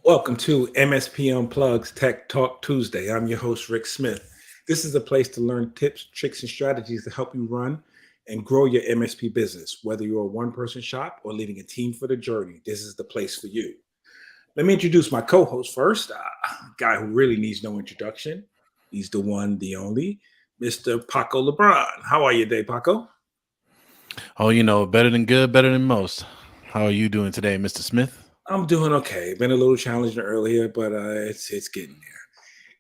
Welcome to MSP Unplugged's Tech Talk Tuesday. I'm your host, Rick Smith. This is a place to learn tips, tricks, and strategies to help you run and grow your MSP business. Whether you're a one person shop or leading a team for the journey, this is the place for you. Let me introduce my co host first, a guy who really needs no introduction. He's the one, the only, Mr. Paco Lebron. How are you today, Paco? Oh, better than good, better than most. How are you doing today, Mr. Smith? I'm doing okay. Been a little challenging earlier, but it's getting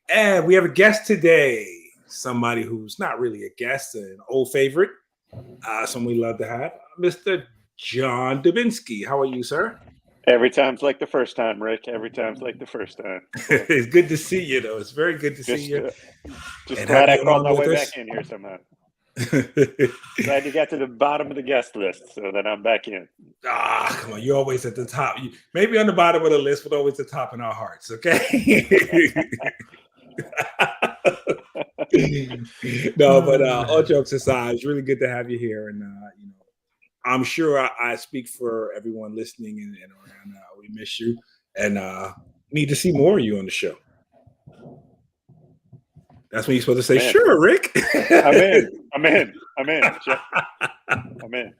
there. And we have a guest today. Somebody who's not really a guest, an old favorite. Someone we love to have, Mr. John Dubinsky. How are you, sir? Every time's like the first time, Rick. Every time's like the first time. So It's good to see you, though. It's very good to see just, you uh, just and have glad I you crawled on my with way us. back in here somehow. Glad you got to the bottom of the guest list, so that I'm back in. Come on. You're always at the top. Maybe on the bottom of the list, but always the top in our hearts, okay? No, but all jokes aside, it's really good to have you here. And, I'm sure I speak for everyone listening and around. We miss you and need to see more of you on the show. That's when you're supposed to say, I'm in. sure, Rick. I'm in. Jeff. I'm in.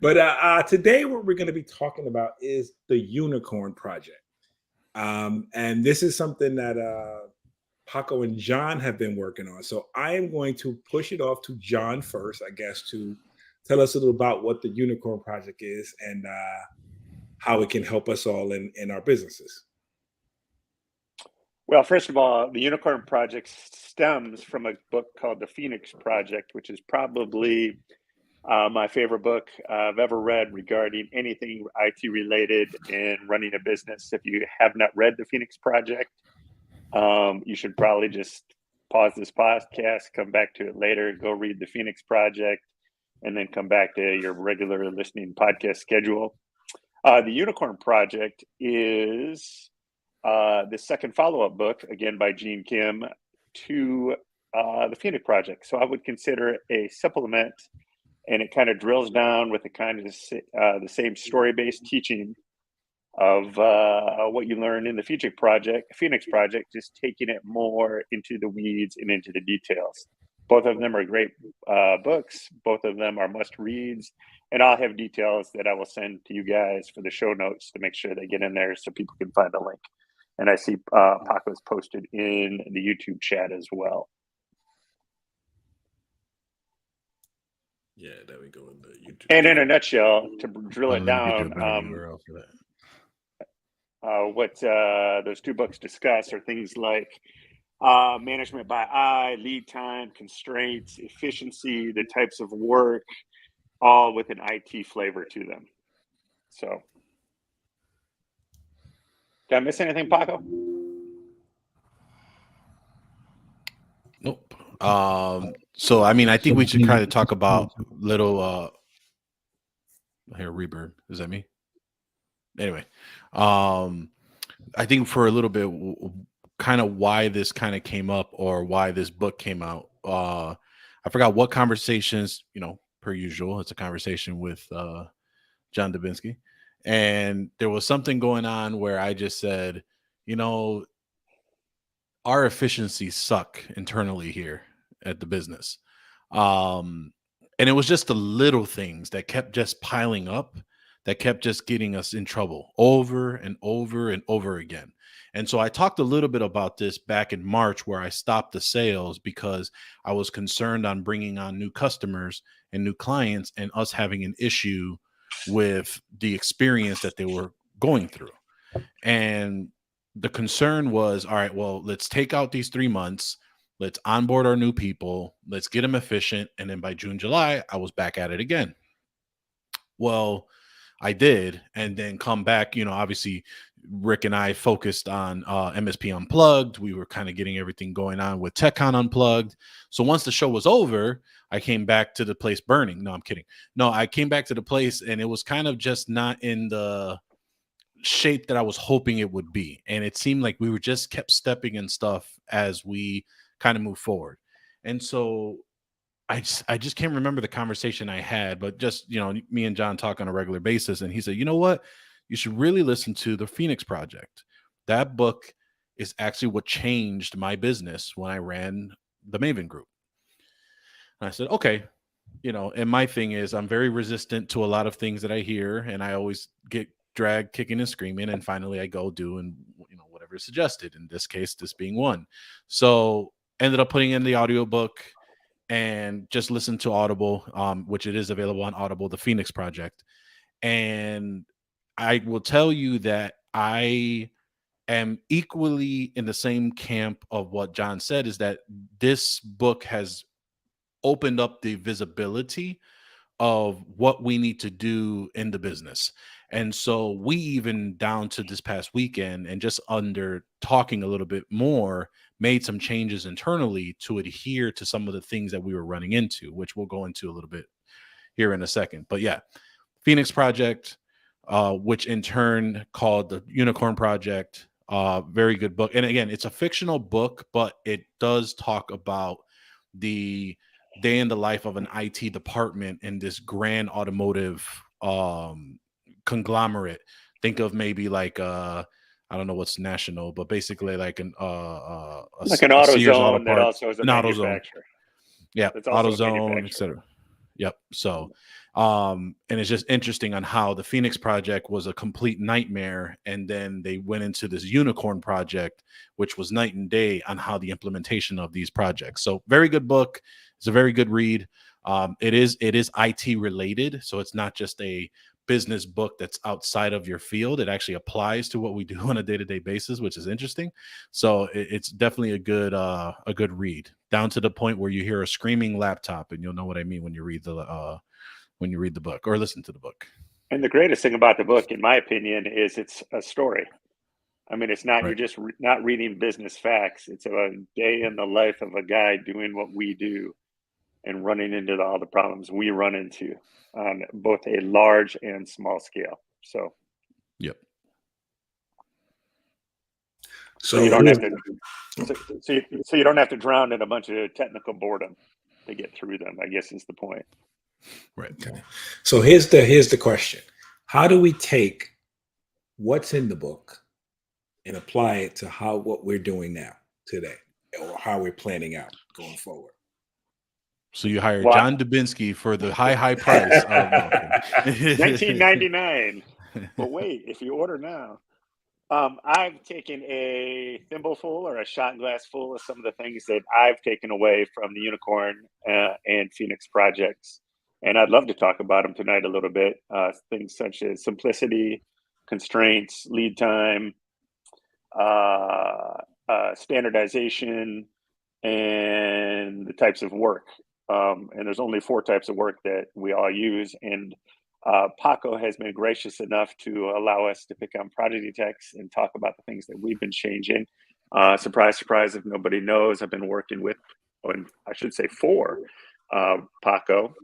But today, what we're going to be talking about is the Unicorn Project. And this is something that Paco and John have been working on. So I am going to push it off to John first, I guess, to tell us a little about what the Unicorn Project is and how it can help us all in our businesses. Well, first of all, the Unicorn Project stems from a book called The Phoenix Project, which is probably my favorite book I've ever read regarding anything IT related and running a business. If you have not read The Phoenix Project, you should probably just pause this podcast, come back to it later, go read The Phoenix Project, and then come back to your regular listening podcast schedule. The Unicorn Project is the second follow-up book, again by Gene Kim, to the Phoenix Project. So I would consider it a supplement, and it kind of drills down with the kind of the same story-based teaching of what you learn in the Phoenix Project, just taking it more into the weeds and into the details. Both of them are great books. Both of them are must-reads, and I'll have details that I will send to you guys for the show notes to make sure they get in there so people can find the link. And I see Paco's posted in the YouTube chat as well. Yeah, there we go in the YouTube. And in a nutshell, to drill it down, what those two books discuss are things like management by eye, lead time, constraints, efficiency, the types of work, all with an IT flavor to them. So, did I miss anything, Paco? Nope. So I think we should kind of talk about little here reverb. Is that me? Anyway, I think for a little bit, kind of why this kind of came up or why this book came out. I forgot what conversations, per usual, it's a conversation with John Dubinsky. And there was something going on where I just said, our efficiencies suck internally here at the business. And it was just the little things that kept just piling up, that kept just getting us in trouble over and over and over again. And so I talked a little bit about this back in March, where I stopped the sales because I was concerned on bringing on new customers and new clients and us having an issue with the experience that they were going through. And the concern was, all right, well, let's take out these 3 months. Let's onboard our new people. Let's get them efficient. And then by June, July, I was back at it again. Well, I did. And then come back, obviously Rick and I focused on MSP Unplugged. We were kind of getting everything going on with TechCon Unplugged. So once the show was over, I came back to the place burning. No, I'm kidding. No, I came back to the place and it was kind of just not in the shape that I was hoping it would be. And it seemed like we were just kept stepping in stuff as we kind of move forward. And so I just can't remember the conversation I had, but just, me and John talk on a regular basis. And he said, you know what? you should really listen to the Phoenix Project. That book is actually what changed my business when I ran the Maven group. And I said, okay, and my thing is I'm very resistant to a lot of things that I hear, and I always get dragged kicking and screaming, and finally I go do and whatever is suggested, in this case this being one. So ended up putting in the audiobook and just listen to Audible, which it is available on Audible, the Phoenix Project. And I will tell you that I am equally in the same camp of what John said, is that this book has opened up the visibility of what we need to do in the business. And so we, even down to this past weekend and just under talking a little bit more, made some changes internally to adhere to some of the things that we were running into, which we'll go into a little bit here in a second. But yeah, Phoenix Project, which in turn called the Unicorn Project, very good book. And again, it's a fictional book, but it does talk about the day in the life of an IT department in this grand automotive conglomerate. Think of maybe like I don't know what's national, but basically like an like an AutoZone that also is a AutoZone. manufacturer. Yeah, It's also a AutoZone, etc. Yep. So, and it's just interesting on how the Phoenix Project was a complete nightmare, and then they went into this Unicorn Project, which was night and day on how the implementation of these projects. So, very good book. It's a very good read. It is IT related, so it's not just a business book that's outside of your field. It actually applies to what we do on a day-to-day basis, which is interesting. So it's definitely a good read, down to the point where you hear a screaming laptop, and you'll know what I mean when you read the book or listen to the book. And the greatest thing about the book, in my opinion, is it's a story. I mean, it's not, Right. You're just not reading business facts. It's a day in the life of a guy doing what we do and running into all the problems we run into on both a large and small scale. So, yep. So you don't have to. So you don't have to drown in a bunch of technical boredom to get through them, I guess is the point. Right. Okay. So here's the question: how do we take what's in the book and apply it to what we're doing now today, or how we're planning out going forward? So you hired John Dubinsky for the high price of $19.99. But wait, if you order now, I've taken a thimbleful or a shot glass full of some of the things that I've taken away from the Unicorn and Phoenix projects, and I'd love to talk about them tonight a little bit. Things such as simplicity, constraints, lead time, standardization, and the types of work. And there's only 4 types of work that we all use. And Paco has been gracious enough to allow us to pick on ProdigyTeks and talk about the things that we've been changing. Surprise, surprise, if nobody knows, I've been working with, I should say for, Paco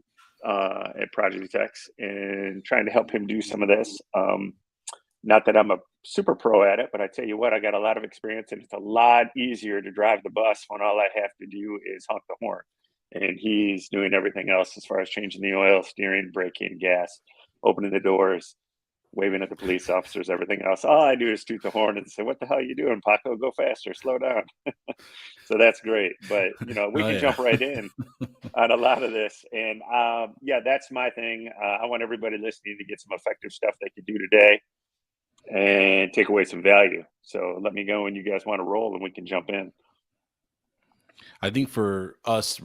at ProdigyTeks and trying to help him do some of this. Not that I'm a super pro at it, but I tell you what, I got a lot of experience, and it's a lot easier to drive the bus when all I have to do is honk the horn. And he's doing everything else as far as changing the oil, steering, braking, gas, opening the doors, waving at the police officers, everything else. All I do is toot the horn and say, "What the hell are you doing, Paco? Go faster, slow down." So that's great. But, we can jump right in on a lot of this. And that's my thing. I want everybody listening to get some effective stuff they can do today and take away some value. So let me go when you guys want to roll and we can jump in. I think for us,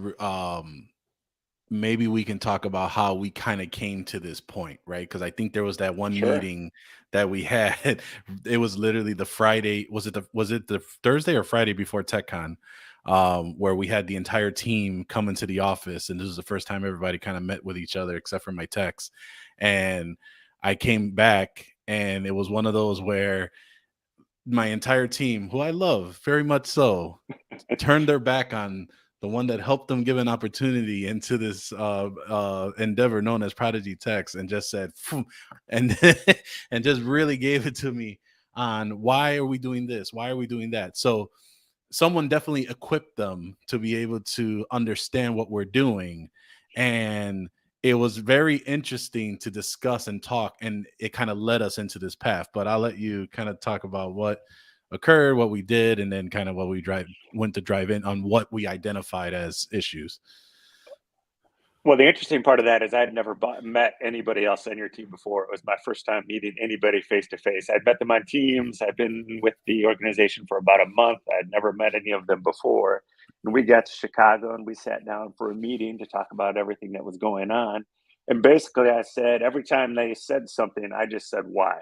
maybe we can talk about how we kind of came to this point, right? Because I think there was that one meeting that we had. It was literally the Friday. Was it the Thursday or Friday before TechCon, where we had the entire team come into the office, and this was the first time everybody kind of met with each other, except for my techs. And I came back, and it was one of those where my entire team, who I love very much so, turned their back on the one that helped them give an opportunity into this endeavor known as ProdigyTeks, and just said, and and just really gave it to me on why are we doing this? Why are we doing that? So someone definitely equipped them to be able to understand what we're doing. And it was very interesting to discuss and talk, and it kind of led us into this path. But I'll let you kind of talk about what occurred, what we did, and then kind of what we went to drive in on what we identified as issues. Well, the interesting part of that is I'd never met anybody else on your team before. It was my first time meeting anybody face to face. I'd met them on Teams. I'd been with the organization for about a month. I'd never met any of them before. And we got to Chicago and we sat down for a meeting to talk about everything that was going on. And basically I said, every time they said something, I just said, why?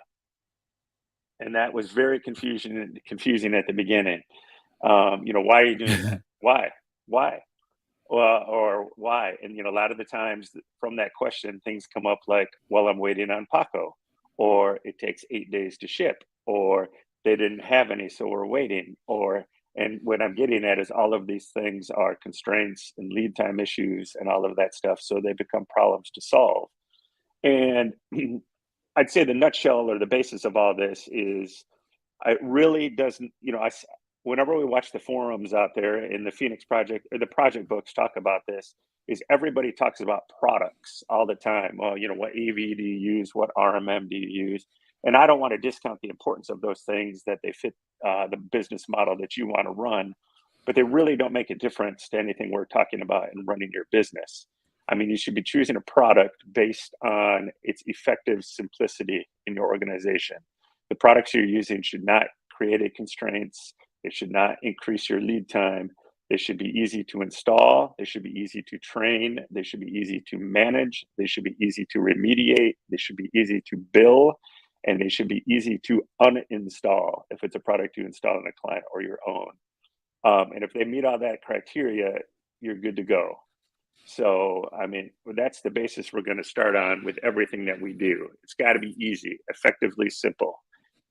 And that was very confusing at the beginning. Why are you doing that? Why? Or why? And, a lot of the times from that question, things come up like, well, I'm waiting on Paco, or it takes 8 days to ship, or they didn't have any, so we're waiting. And what I'm getting at is all of these things are constraints and lead time issues and all of that stuff. So they become problems to solve. And I'd say the nutshell or the basis of all this is it really doesn't, whenever we watch the forums out there in the Phoenix project or the project books talk about this, is everybody talks about products all the time. Well, what AV do you use? What RMM do you use? And I don't want to discount the importance of those things, that they fit the business model that you want to run, but they really don't make a difference to anything we're talking about in running your business. I mean, you should be choosing a product based on its effective simplicity in your organization. The products you're using should not create any constraints. It should not increase your lead time. They should be easy to install. They should be easy to train. They should be easy to manage. They should be easy to remediate. They should be easy to bill. And they should be easy to uninstall if it's a product you install on a client or your own. And if they meet all that criteria, you're good to go. So, I mean, that's the basis we're going to start on with everything that we do. It's got to be easy, effectively simple.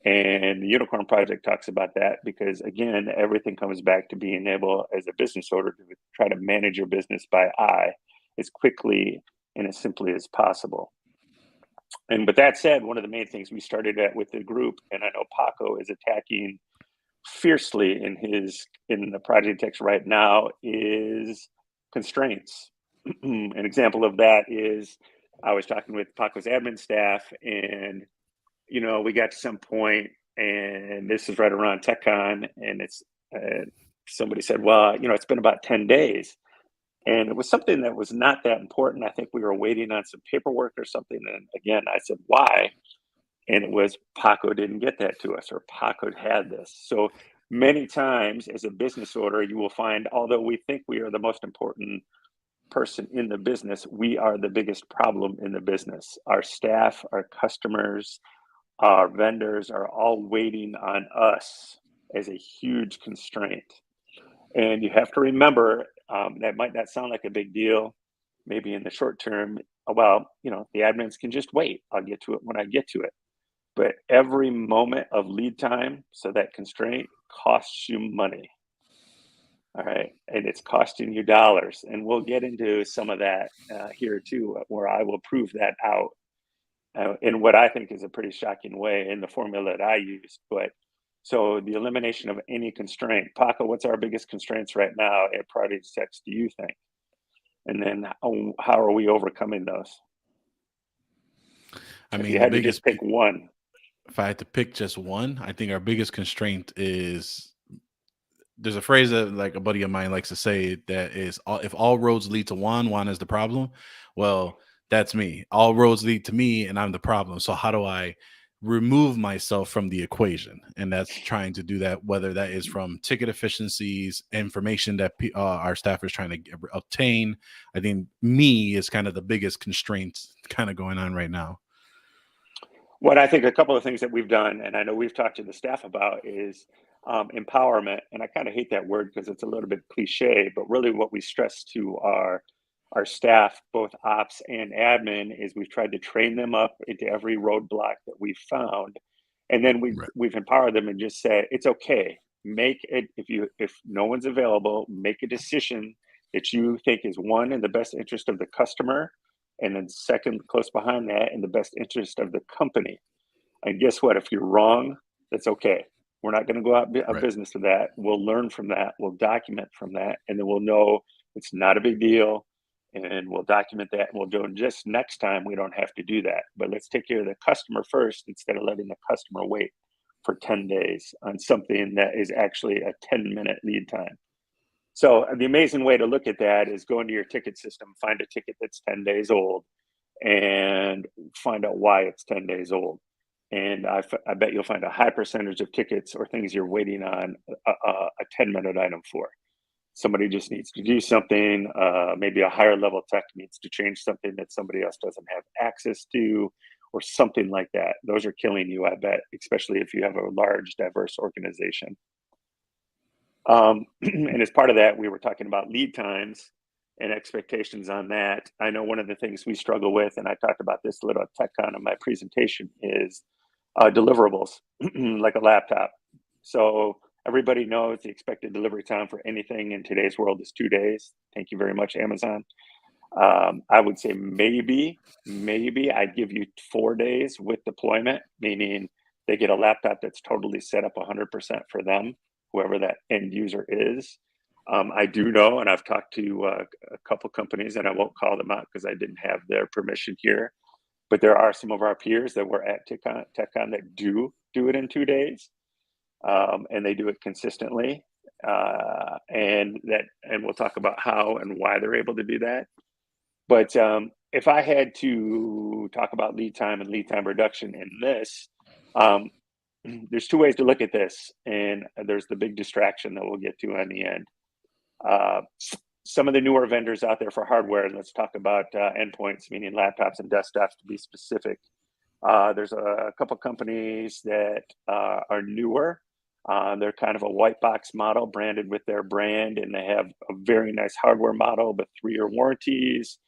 And the Unicorn Project talks about that because, again, everything comes back to being able, as a business owner, to try to manage your business by eye as quickly and as simply as possible. And with that said, one of the main things we started at with the group, and I know Paco is attacking fiercely in the ProdigyTeks right now, is constraints. An example of that is I was talking with Paco's admin staff, and we got to some point, and this is right around TechCon, and it's somebody said, well, it's been about 10 days. And it was something that was not that important. I think we were waiting on some paperwork or something. And again, I said, why? And it was Paco didn't get that to us, or Paco had this. So many times as a business owner, you will find, although we think we are the most important person in the business, we are the biggest problem in the business. Our staff, our customers, our vendors are all waiting on us as a huge constraint. And you have to remember, that might not sound like a big deal, maybe in the short term. Well, the admins can just wait. I'll get to it when I get to it. But every moment of lead time, so that constraint, costs you money. All right. And it's costing you dollars. And we'll get into some of that here too, where I will prove that out in what I think is a pretty shocking way in the formula that I use. But so the elimination of any constraint. Paco, what's our biggest constraints right now at ProdigyTeks, do you think? And then how are we overcoming those? I mean, if you had to just pick one. If I had to pick just one, I think our biggest constraint is, there's a phrase that like a buddy of mine likes to say, that is, if all roads lead to Juan is the problem. Well, that's me. All roads lead to me and I'm the problem. So how do I remove myself from the equation? And that's trying to do that, whether that is from ticket efficiencies, information that our staff is trying to obtain. I think me is kind of the biggest constraint kind of going on right now. What I think a couple of things that we've done, and I know we've talked to the staff about, is empowerment. And I kind of hate that word because it's a little bit cliche, but really what we stress to our staff, both ops and admin, is we've tried to train them up into every roadblock that we've found. And then we've empowered them and just said, it's okay. Make it, if no one's available, make a decision that you think is, one, in the best interest of the customer, and then second, close behind that, in the best interest of the company. And guess what? If you're wrong, that's okay. We're not going to go out of business to that. We'll learn from that. We'll document from that. And then we'll know it's not a big deal. and we'll document that, and we'll do it. Just next time we don't have to do that, but let's take care of the customer first instead of letting the customer wait for 10 days on something that is actually a 10-minute lead time. So the amazing way to look at that is go into your ticket system, find a ticket that's 10 days old, and find out why it's 10 days old. And I bet you'll find a high percentage of tickets or things you're waiting on a 10-minute item for. Somebody just needs to do something. Maybe a higher level tech needs to change something that somebody else doesn't have access to, or something like that. Those are killing you, I bet, especially if you have a large, diverse organization. And as part of that, we were talking about lead times and expectations on that. I know one of the things we struggle with, and I talked about this a little at TechCon in my presentation, is deliverables, like a laptop. So everybody knows the expected delivery time for anything in today's world is 2 days. Thank you very much, Amazon. I would say maybe I'd give you 4 days with deployment, meaning they get a laptop that's totally set up 100% for them, whoever that end user is. I do know, and I've talked to a couple companies, and I won't call them out because I didn't have their permission here, but there are some of our peers that were at TechCon that do it in 2 days, and they do it consistently. And we'll talk about how and why they're able to do that. But if I had to talk about lead time and lead time reduction in this, there's 2 ways to look at this, and there's the big distraction that we'll get to on the end. Some of the newer vendors out there for hardware, and let's talk about endpoints, meaning laptops and desktops to be specific. There's a couple companies that are newer. They're kind of a white box model branded with their brand, and they have a very nice hardware model, but 3-year warranties.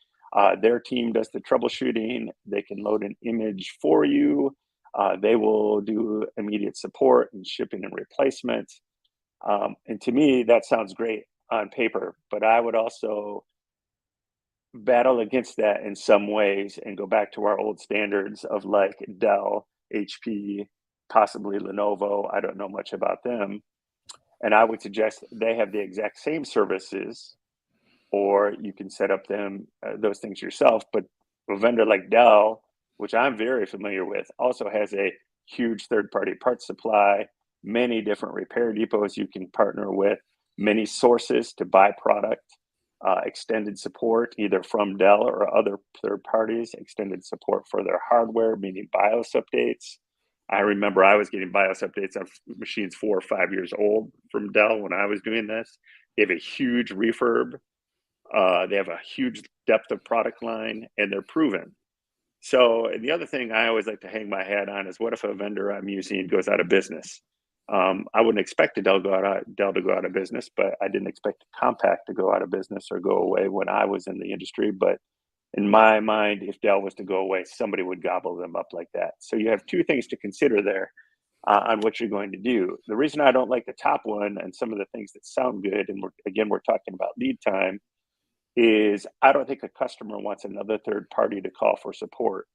Their team does the troubleshooting. They can load an image for you. They will do immediate support and shipping and replacement. And to me, that sounds great on paper, but I would also battle against that in some ways and go back to our old standards of like Dell, HP, possibly Lenovo. I don't know much about them. And I would suggest they have the exact same services, or you can set up those things yourself. But a vendor like Dell, which I'm very familiar with, also has a huge third-party parts supply, many different repair depots you can partner with, many sources to buy product, extended support either from Dell or other third parties, extended support for their hardware, meaning BIOS updates. I remember I was getting BIOS updates on machines 4 or 5 years old from Dell when I was doing this. They have a huge refurb. They have a huge depth of product line, and they're proven. So the other thing I always like to hang my hat on is, what if a vendor I'm using goes out of business? I wouldn't expect Dell to go out of business, but I didn't expect Compaq to go out of business or go away when I was in the industry. But in my mind, if Dell was to go away, somebody would gobble them up like that. So you have 2 things to consider there on what you're going to do. The reason I don't like the top one and some of the things that sound good, and we're talking about lead time, is I don't think a customer wants another third party to call for support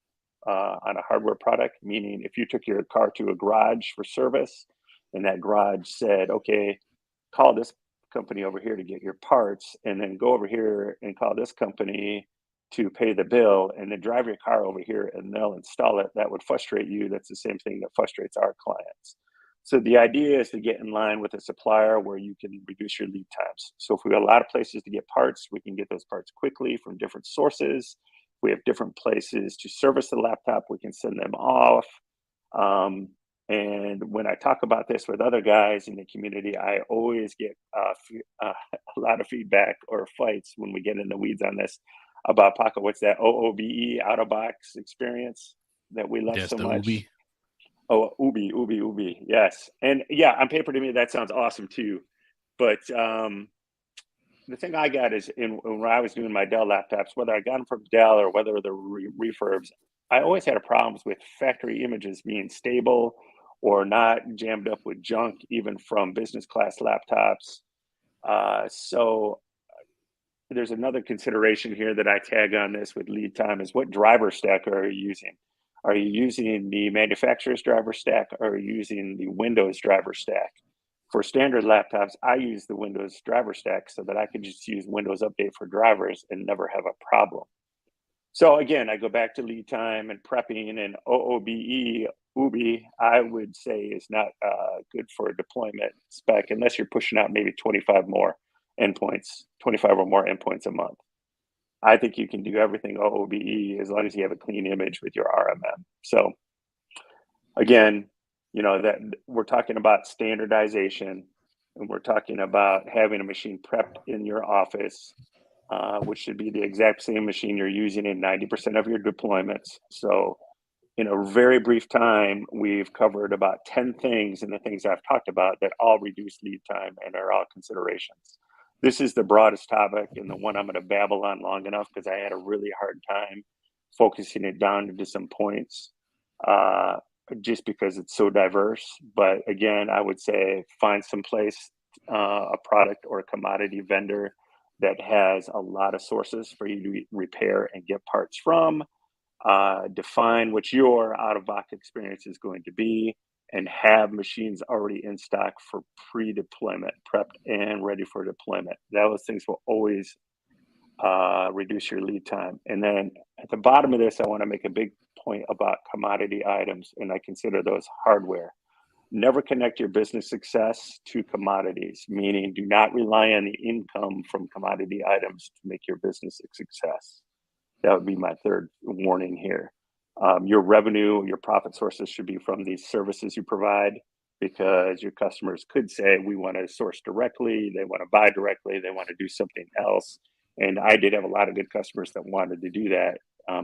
on a hardware product. Meaning, if you took your car to a garage for service and that garage said, okay, call this company over here to get your parts, and then go over here and call this company to pay the bill, and then drive your car over here and they'll install it, that would frustrate you. That's the same thing that frustrates our clients. So the idea is to get in line with a supplier where you can reduce your lead times. So if we have a lot of places to get parts, we can get those parts quickly from different sources. If we have different places to service the laptop, we can send them off. And when I talk about this with other guys in the community, I always get a lot of feedback or fights when we get in the weeds on this about, Paco, what's that OOBE, out of box experience that we love so much? Ubi. Oh, Ubi, yes. And yeah, on paper to me, that sounds awesome too. But the thing I got is, when I was doing my Dell laptops, whether I got them from Dell or whether they're refurbs, I always had problems with factory images being stable or not jammed up with junk, even from business class laptops. So there's another consideration here that I tag on this with lead time is, what driver stack are you using? Are you using the manufacturer's driver stack, or are you using the Windows driver stack? For standard laptops, I use the Windows driver stack so that I can just use Windows Update for drivers and never have a problem. So again, I go back to lead time and prepping, and OOBE, UBI, I would say is not good for a deployment spec unless you're pushing out maybe 25 more endpoints, 25 or more endpoints a month. I think you can do everything OOBE as long as you have a clean image with your RMM. So again, you know, that we're talking about standardization, and we're talking about having a machine prepped in your office, which should be the exact same machine you're using in 90% of your deployments. So in a very brief time, we've covered about 10 things in the things I've talked about that all reduce lead time and are all considerations. This is the broadest topic and the one I'm going to babble on long enough because I had a really hard time focusing it down into some points just because it's so diverse. But again, I would say find some place, a product or a commodity vendor that has a lot of sources for you to repair and get parts from. Define what your out-of-box experience is going to be, and have machines already in stock for pre-deployment, prepped and ready for deployment. Those things will always reduce your lead time. And then at the bottom of this, I want to make a big point about commodity items, and I consider those hardware. Never connect your business success to commodities, meaning do not rely on the income from commodity items to make your business a success. That would be my third warning here. Your revenue, your profit sources should be from these services you provide, because your customers could say, we want to source directly, they want to buy directly, they want to do something else. And I did have a lot of good customers that wanted to do that.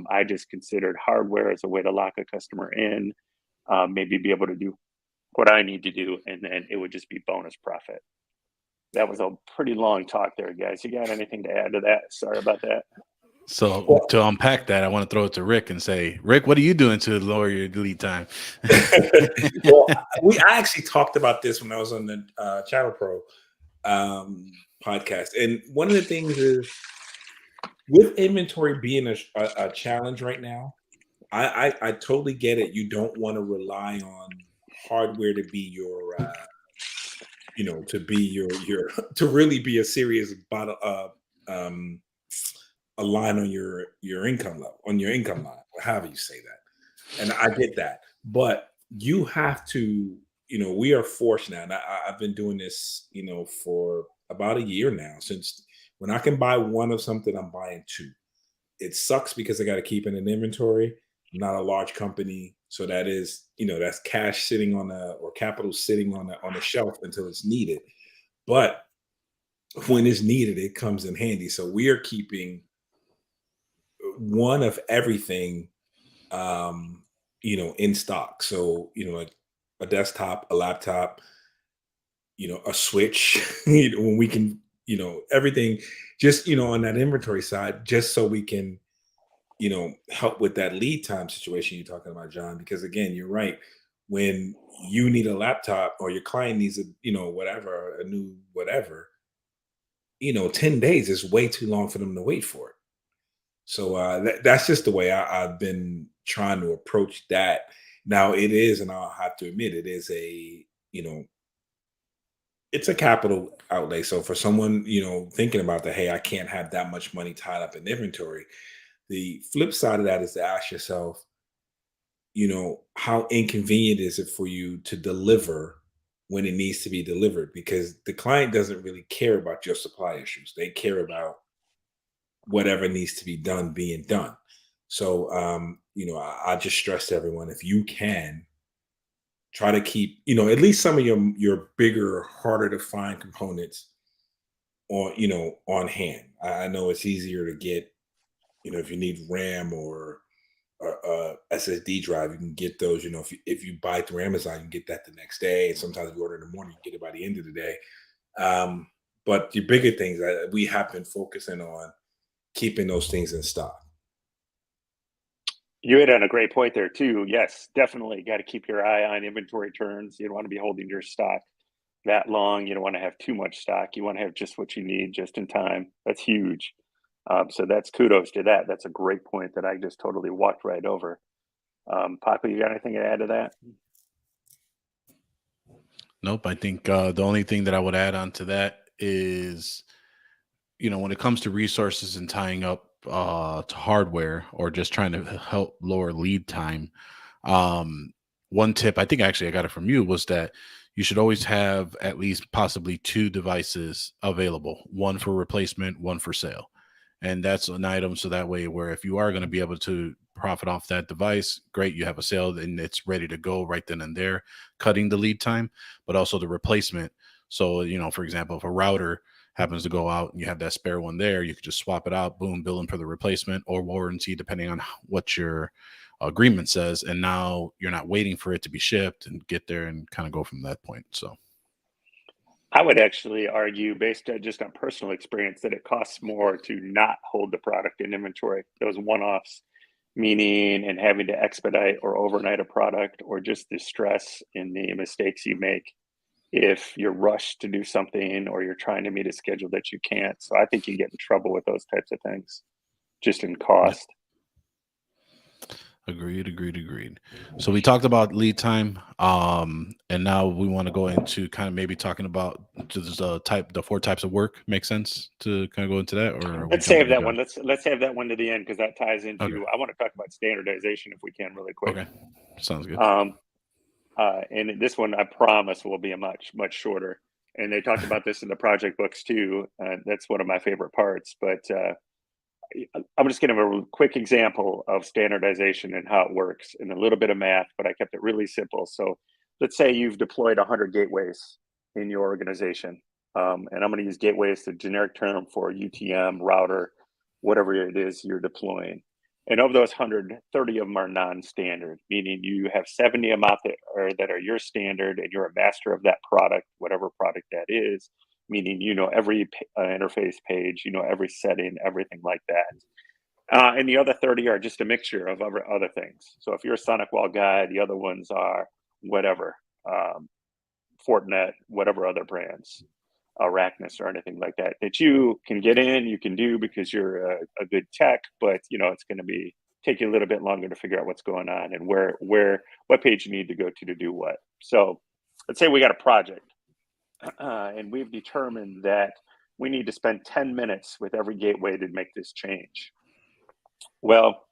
I just considered hardware as a way to lock a customer in, maybe be able to do what I need to do, and then it would just be bonus profit. That was a pretty long talk there, guys. You got anything to add to that? Sorry about that. So to unpack that, I want to throw it to Rick and say, Rick, what are you doing to lower your lead time? Well, I actually talked about this when I was on the Channel Pro podcast. And one of the things is, with inventory being a challenge right now, I totally get it. You don't want to rely on hardware to be your, to be your to really be a serious bottom, a line on your income level, on your income line, or however you say that. And I get that, but you have to, we are forced now. And I've been doing this, for about a year now. Since when I can buy one of something, I'm buying two. It sucks because I got to keep it in inventory. I'm not a large company, so that is, that's cash sitting or capital sitting on the shelf until it's needed. But when it's needed, it comes in handy. So we are keeping one of everything, in stock. So, a desktop, a laptop, a switch, when we can, everything just, on that inventory side, just so we can, help with that lead time situation you're talking about, John, because again, you're right. When you need a laptop or your client needs a new whatever, 10 days is way too long for them to wait for it. So that's just the way I've been trying to approach that. Now it is, and I'll have to admit, it is it's a capital outlay. So for someone, thinking about that, hey, I can't have that much money tied up in inventory. The flip side of that is to ask yourself, how inconvenient is it for you to deliver when it needs to be delivered? Because the client doesn't really care about your supply issues. They care about whatever needs to be done being done. So, I just stress to everyone, if you can, try to keep, at least some of your bigger, harder to find components on hand. I know it's easier to get, if you need RAM or SSD drive, you can get those. If you buy through Amazon, you can get that the next day. And sometimes if you order in the morning, you get it by the end of the day. But the bigger things that we have been focusing on, keeping those things in stock. You hit on a great point there too. Yes, definitely got to keep your eye on inventory turns. You don't want to be holding your stock that long. You don't want to have too much stock. You want to have just what you need, just in time. That's huge. So that's kudos to that. That's a great point that I just totally walked right over. Paco, you got anything to add to that? Nope. I think the only thing that I would add on to that is, when it comes to resources and tying up to hardware or just trying to help lower lead time, one tip, I think actually I got it from you, was that you should always have at least possibly 2 devices available, one for replacement, one for sale. And that's an item. So that way, where if you are going to be able to profit off that device, great, you have a sale and it's ready to go right then and there, cutting the lead time, but also the replacement. So, for example, if a router happens to go out and you have that spare one there, you could just swap it out, boom, bill them for the replacement or warranty, depending on what your agreement says. And now you're not waiting for it to be shipped and get there and kind of go from that point. So I would actually argue, based just on personal experience, that it costs more to not hold the product in inventory. Those one-offs, meaning and having to expedite or overnight a product, or just the stress in the mistakes you make if you're rushed to do something or you're trying to meet a schedule that you can't. So I think you get in trouble with those types of things, just in cost. Agreed. So we talked about lead time, and now we want to go into kind of maybe talking about the 4 types of work. Make sense to kind of go into that, or let's save that one. Let's save that one to the end, because that ties into. Okay. I want to talk about standardization if we can, really quick. Okay, sounds good. And this one, I promise, will be a much shorter. And they talked about this in the project books too. That's one of my favorite parts. But I'm just going to give a quick example of standardization and how it works, and a little bit of math, but I kept it really simple. So let's say you've deployed 100 gateways in your organization. And I'm going to use gateway as the generic term for UTM, router, whatever it is you're deploying. And of those 100, 30 of them are non-standard, meaning you have 70 of them out there that are your standard, and you're a master of that product, whatever product that is, meaning every interface page, every setting, everything like that. And the other 30 are just a mixture of other things. So if you're a SonicWall guy, the other ones are whatever, Fortinet, whatever other brands, Arachnus or anything like that you can get in, you can do because you're a good tech, but it's going to take you a little bit longer to figure out what's going on and what page you need to go to do what. So let's say we got a project, and we've determined that we need to spend 10 minutes with every gateway to make this change. Well,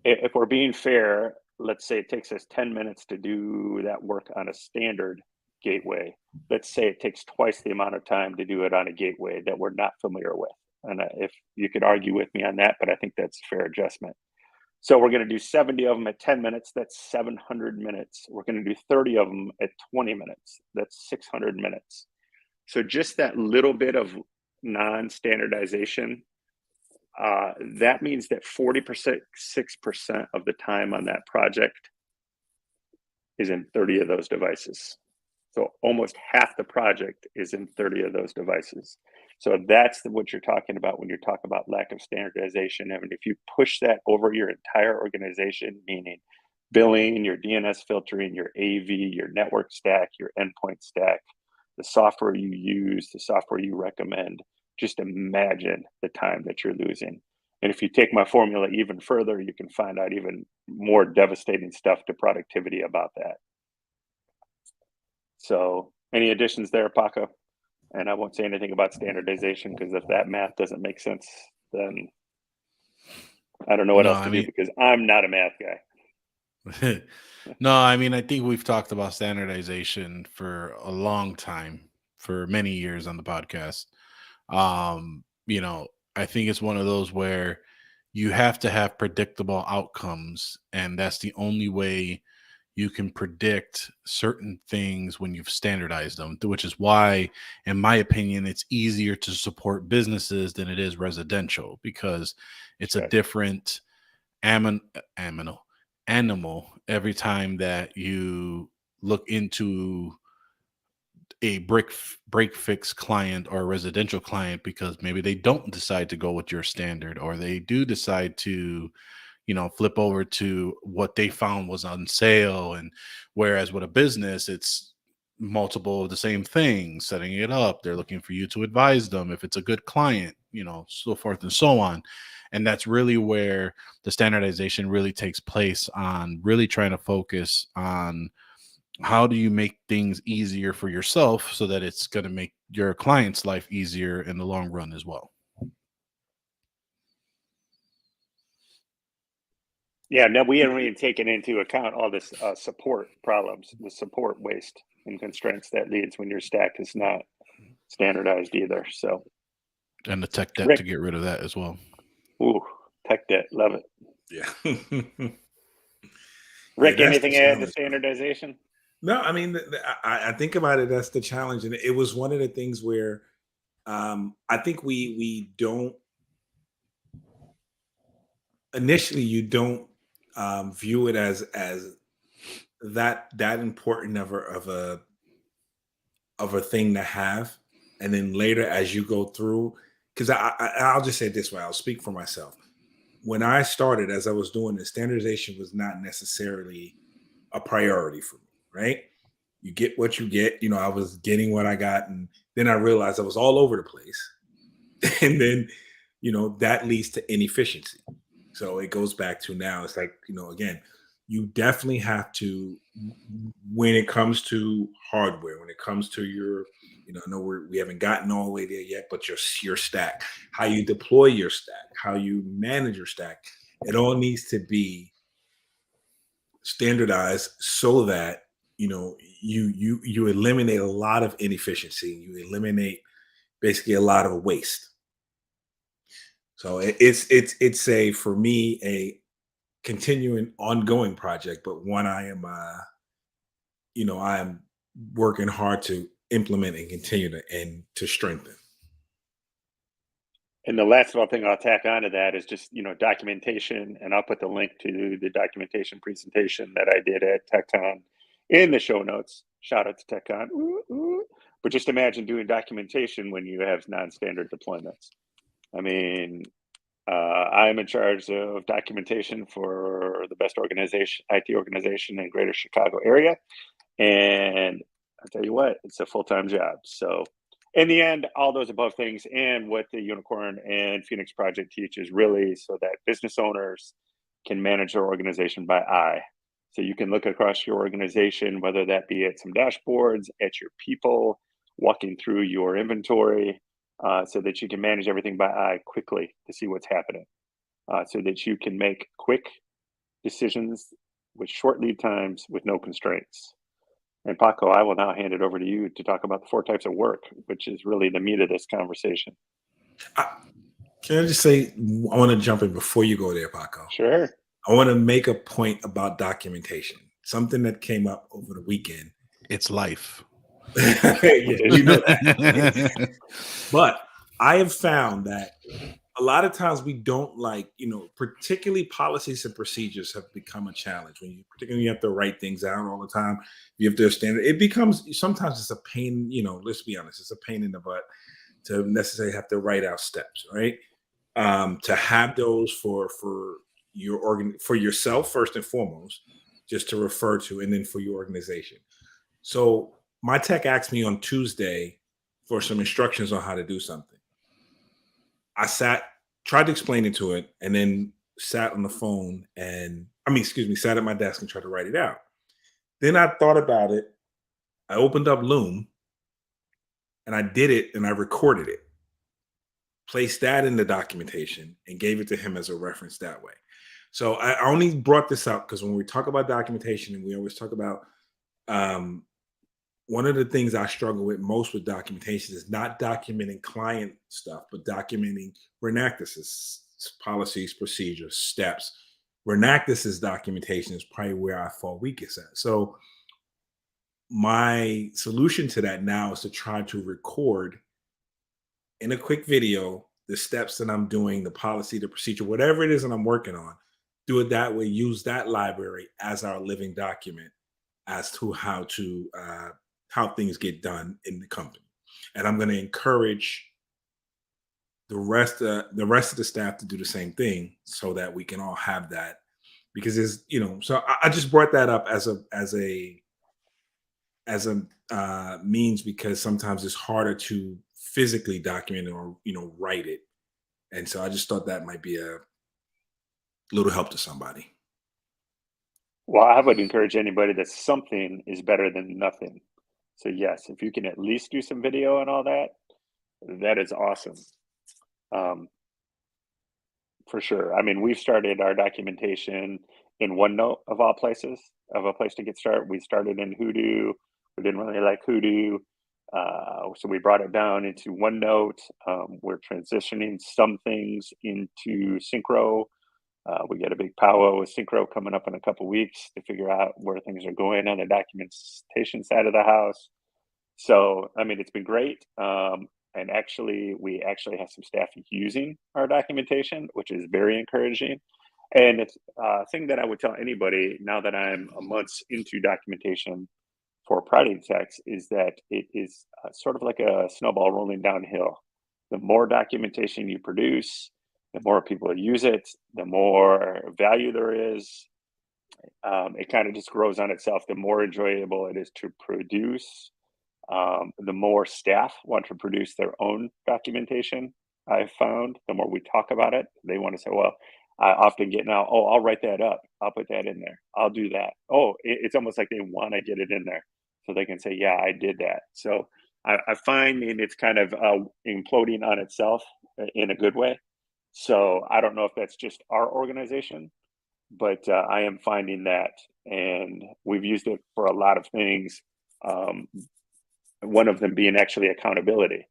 if we're being fair, let's say it takes us 10 minutes to do that work on a standard gateway. Let's say it takes twice the amount of time to do it on a gateway that we're not familiar with. And if you could argue with me on that, but I think that's a fair adjustment. So we're going to do 70 of them at 10 minutes. That's 700 minutes. We're going to do 30 of them at 20 minutes. That's 600 minutes. So just that little bit of non-standardization, that means that 46% of the time on that project is in 30 of those devices. So almost half the project is in 30 of those devices. So that's what you're talking about when you talk about lack of standardization. I mean, if you push that over your entire organization, meaning billing, your DNS filtering, your AV, your network stack, your endpoint stack, the software you use, the software you recommend, just imagine the time that you're losing. And if you take my formula even further, you can find out even more devastating stuff to productivity about that. So any additions there, Paco? And I won't say anything about standardization, because if that math doesn't make sense, then I don't know what else to do, because I'm not a math guy. No, I mean, I think we've talked about standardization for a long time, for many years on the podcast. I think it's one of those where you have to have predictable outcomes, and that's the only way you can predict certain things when you've standardized them, which is why, in my opinion, it's easier to support businesses than it is residential, because it's a different animal every time that you look into a break fix client or a residential client, because maybe they don't decide to go with your standard, or they do decide to flip over to what they found was on sale. And whereas with a business, it's multiple of the same things, setting it up. They're looking for you to advise them if it's a good client, so forth and so on. And that's really where the standardization really takes place, on really trying to focus on how do you make things easier for yourself so that it's going to make your client's life easier in the long run as well? Yeah, no, we haven't even taken into account all this support problems, the support waste and constraints that leads when your stack is not standardized either. So, And the tech debt Rick, to get rid of that as well. ooh, tech debt, love it. Yeah. Rick, that's the anything to add to challenge. standardization? No, I mean, I think about it. That's the challenge, and it was one of the things where I think we don't initially you don't view it as that important of a thing to have, and then later as you go through, because I'll just say it this way. I'll speak for myself. When I started, as I was doing this, standardization was not necessarily a priority for me, right? You get what you get. You know, I was getting what I got, and then I realized I was all over the place, and then that leads to inefficiency. So it goes back to now. It's like again, you definitely have to when it comes to hardware, when it comes to your I know we haven't gotten all the way there yet, but your stack, how you deploy your stack, how you manage your stack, it all needs to be standardized so that you eliminate a lot of inefficiency, you eliminate basically a lot of waste. So it's a for me a continuing ongoing project, but one I am working hard to implement and continue to strengthen. And the last little thing I'll tack onto that is just, documentation. And I'll put the link to the documentation presentation that I did at TechCon in the show notes. Shout out to TechCon. Ooh, ooh. But just imagine doing documentation when you have non-standard deployments. I mean, I'm in charge of documentation for the best IT organization in Greater Chicago area. And I'll tell you what, it's a full-time job. So in the end, all those above things and what the Unicorn and Phoenix Project teaches really so that business owners can manage their organization by eye. So you can look across your organization, whether that be at some dashboards, at your people, walking through your inventory, so that you can manage everything by eye quickly to see what's happening, so that you can make quick decisions with short lead times with no constraints. And Paco, I will now hand it over to you to talk about the 4 types of work, which is really the meat of this conversation. Can I just say, I want to jump in before you go there, Paco. Sure. I want to make a point about documentation, something that came up over the weekend. It's life. Yeah, you know that. But I have found that a lot of times we don't particularly policies and procedures have become a challenge when you have to write things out all the time. You have to standard. It becomes sometimes it's a pain. Let's be honest, it's a pain in the butt to necessarily have to write out steps, right? To have those for for yourself first and foremost, just to refer to, and then for your organization. So my tech asked me on Tuesday for some instructions on how to do something. I tried to explain it to it, and then sat on the phone sat at my desk and tried to write it out. Then I thought about it. I opened up Loom and I did it and I recorded it, placed that in the documentation and gave it to him as a reference that way. So I only brought this up because when we talk about documentation, and we always talk about one of the things I struggle with most with documentation is not documenting client stuff, but documenting Renactus's policies, procedures, steps. Renactus's documentation is probably where I fall weakest at. So my solution to that now is to try to record in a quick video the steps that I'm doing, the policy, the procedure, whatever it is that I'm working on. Do it that way. Use that library as our living document as to how things get done in the company. And I'm going to encourage the rest of the staff to do the same thing so that we can all have that, because so I just brought that up as a means, because sometimes it's harder to physically document or write it. And so I just thought that might be a little help to somebody. Well, I would encourage anybody that something is better than nothing. So yes, if you can at least do some video and all that, that is awesome. For sure. I mean, we've started our documentation in OneNote of all places, of a place to get started. We started in Hoodoo. We didn't really like Hoodoo. So we brought it down into OneNote. We're transitioning some things into Synchro. We get a big powwow with Synchro coming up in a couple weeks to figure out where things are going on the documentation side of the house. So, I mean, it's been great. And actually, we actually have some staff using our documentation, which is very encouraging. And it's a thing that I would tell anybody now that I'm a month into documentation for ProdigyTeks is that it is sort of like a snowball rolling downhill. The more documentation you produce, the more people use it, the more value there is. It kind of just grows on itself. The more enjoyable it is to produce, the more staff want to produce their own documentation. I've found the more we talk about it, they want to say, well, I often get now, oh, I'll write that up. I'll put that in there. I'll do that. Oh, it's almost like they want to get it in there so they can say, yeah, I did that. So I find it's kind of imploding on itself in a good way. So I don't know if that's just our organization, but I am finding that, and we've used it for a lot of things. One of them being actually accountability,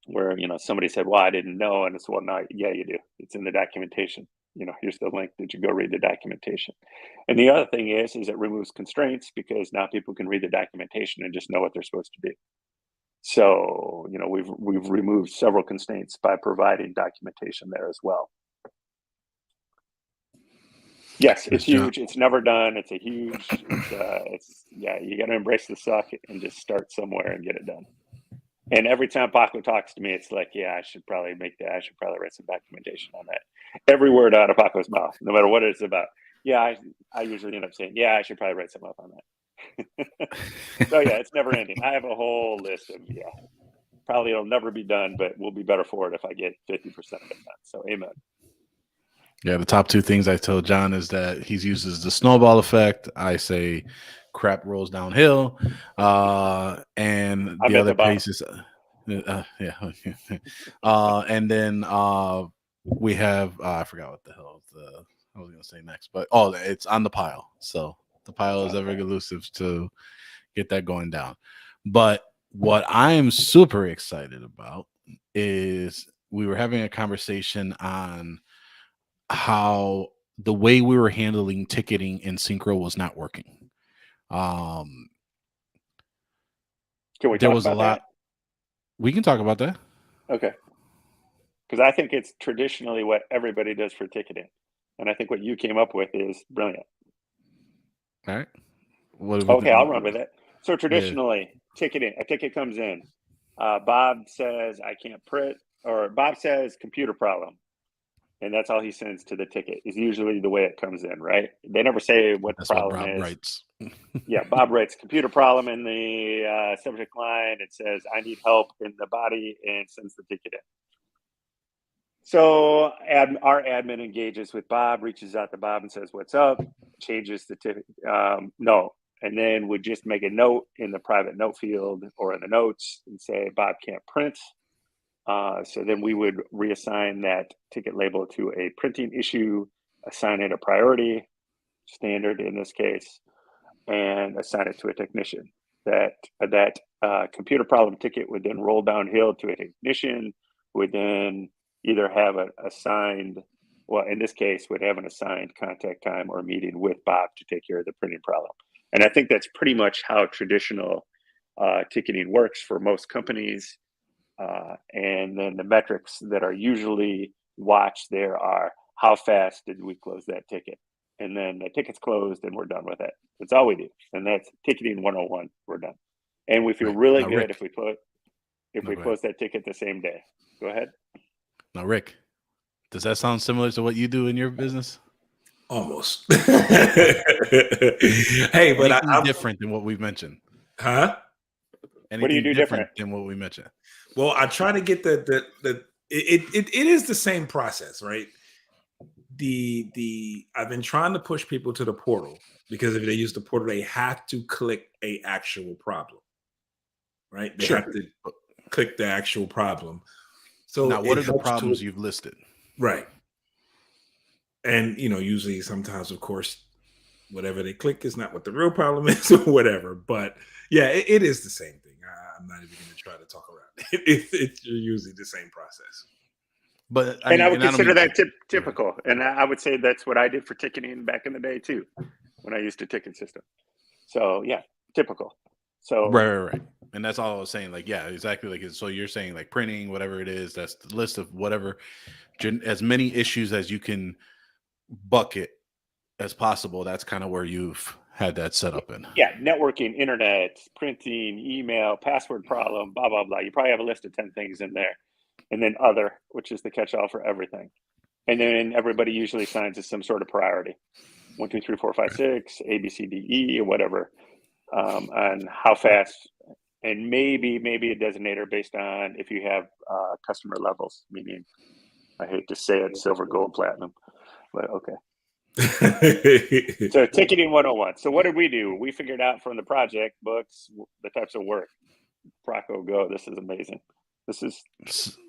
where somebody said, well, I didn't know, and it's, well, no, yeah, you do. It's in the documentation. Here's the link. Did you go read the documentation? And the other thing is it removes constraints, because now people can read the documentation and just know what they're supposed to do. So we've removed several constraints by providing documentation there as well. Yes, it's huge. It's never done. It's a huge. It's yeah. You got to embrace the suck and just start somewhere and get it done. And every time Paco talks to me, it's like, yeah, I should probably make that. I should probably write some documentation on that. Every word out of Paco's mouth, no matter what it's about. Yeah, I usually end up saying, yeah, I should probably write something up on that. So yeah, it's never ending. I have a whole list of probably it'll never be done, but we'll be better for it if I get 50% of it done. So amen. Yeah, the top two things I tell John is that he uses the snowball effect. I say crap rolls downhill. And the other piece is, and then we have, I forgot what the hell I was going to say next, but it's on the pile. So the pile is ever elusive to get that going down. But what I'm super excited about is we were having a conversation on how the way we were handling ticketing in Synchro was not working. Can we there talk was about a lot. That? We can talk about that. Okay. Because I think it's traditionally what everybody does for ticketing. And I think what you came up with is brilliant. All right. Okay, I'll run with it. So traditionally, ticketing, a ticket comes in. Bob says, I can't print, or Bob says computer problem. And that's all he sends to the ticket is usually the way it comes in, right? They never say what the problem is. Writes. Yeah, Bob writes computer problem in the subject line. It says, I need help in the body, and sends the ticket in. So our admin engages with Bob, reaches out to Bob and says, what's up? Changes the ticket. No. And then would just make a note in the private note field or in the notes and say, Bob can't print. So then we would reassign that ticket label to a printing issue, assign it a priority, standard in this case, and assign it to a technician. That computer problem ticket would then roll downhill to a technician, would then either have an assigned, well, in this case, would have an assigned contact time or meeting with Bob to take care of the printing problem. And I think that's pretty much how traditional ticketing works for most companies. And then the metrics that are usually watched there are how fast did we close that ticket? And then the ticket's closed and we're done with it. That's all we do. And that's ticketing 101. We're done. And we feel really good if we close that ticket the same day. Go ahead. Now, Rick, does that sound similar to what you do in your business? Almost. Hey, but I'm different than what we've mentioned. Huh? What do you do different than what we mentioned? Well, I try to get it is the same process, right? I've been trying to push people to the portal, because if they use the portal, they have to click a actual problem, right? They Sure. have to click the actual problem. So Now, what it are the helps problems to, you've listed? right? And usually, sometimes, of course, whatever they click is not what the real problem is, or whatever. But yeah, it is the same thing. I'm not even going to try to talk around it. It's usually the same process. But I would don't consider mean that typical. And I would say that's what I did for ticketing back in the day too, when I used a ticket system. So yeah, typical. So right. And that's all I was saying. Like, yeah, exactly. Like, so you're saying like printing, whatever it is, that's the list of whatever, as many issues as you can bucket as possible. That's kind of where you've had that set up in. yeah, networking, internet, printing, email, password problem, blah, blah, blah. You probably have a list of 10 things in there. And then other, which is the catch-all for everything. And then everybody usually assigns it some sort of priority. 1, 2, 3, 4, 5, 6, A, B, C, D, E, or whatever. On how fast, and maybe a designator based on if you have customer levels, meaning, I hate to say it, silver, gold, platinum, but okay. So ticketing 101. So what did we do? We figured out from the project books the types of work. Paco, go. This is amazing. This is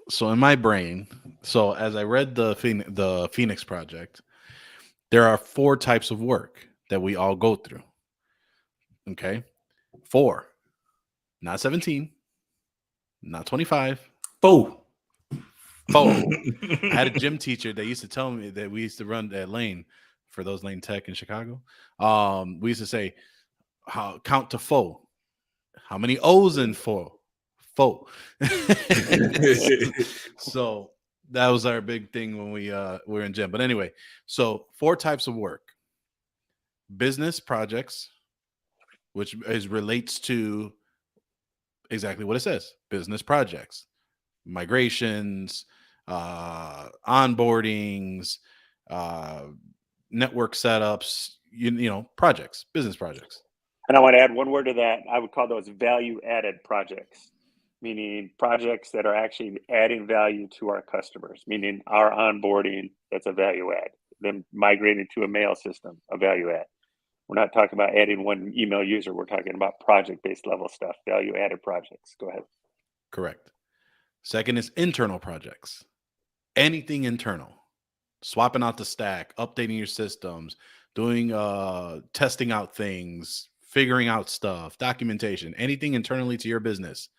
so in my brain. So as I read the Phoenix project, there are 4 types of work that we all go through. Okay, 4, not 17, not 25. 4. I had a gym teacher that used to tell me that we used to run that lane, for those Lane Tech in Chicago. We used to say, count to 4. How many O's in 4? 4. So that was our big thing when we were in gym. But anyway, so 4 types of work: business projects, which relates to exactly what it says: business projects, migrations, onboardings, network setups, projects, business projects. And I want to add one word to that. I would call those value-added projects, meaning projects that are actually adding value to our customers, meaning our onboarding, that's a value add. Them migrating to a mail system, a value add. We're not talking about adding one email user. We're talking about project-based level stuff, value-added projects. Go ahead. Correct. Second is internal projects. Anything internal. Swapping out the stack, updating your systems, doing testing out things, figuring out stuff, documentation, anything internally to your business.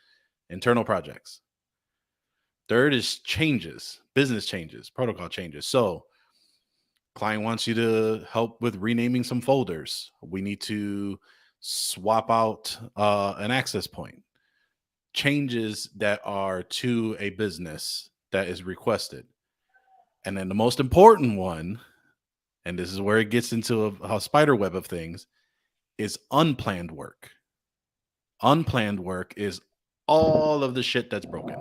Internal projects. Third is changes, business changes, protocol changes. So client wants you to help with renaming some folders. We need to swap out an access point. Changes that are to a business that is requested. And then the most important one, and this is where it gets into a spider web of things, is unplanned work. Unplanned work is all of the shit that's broken.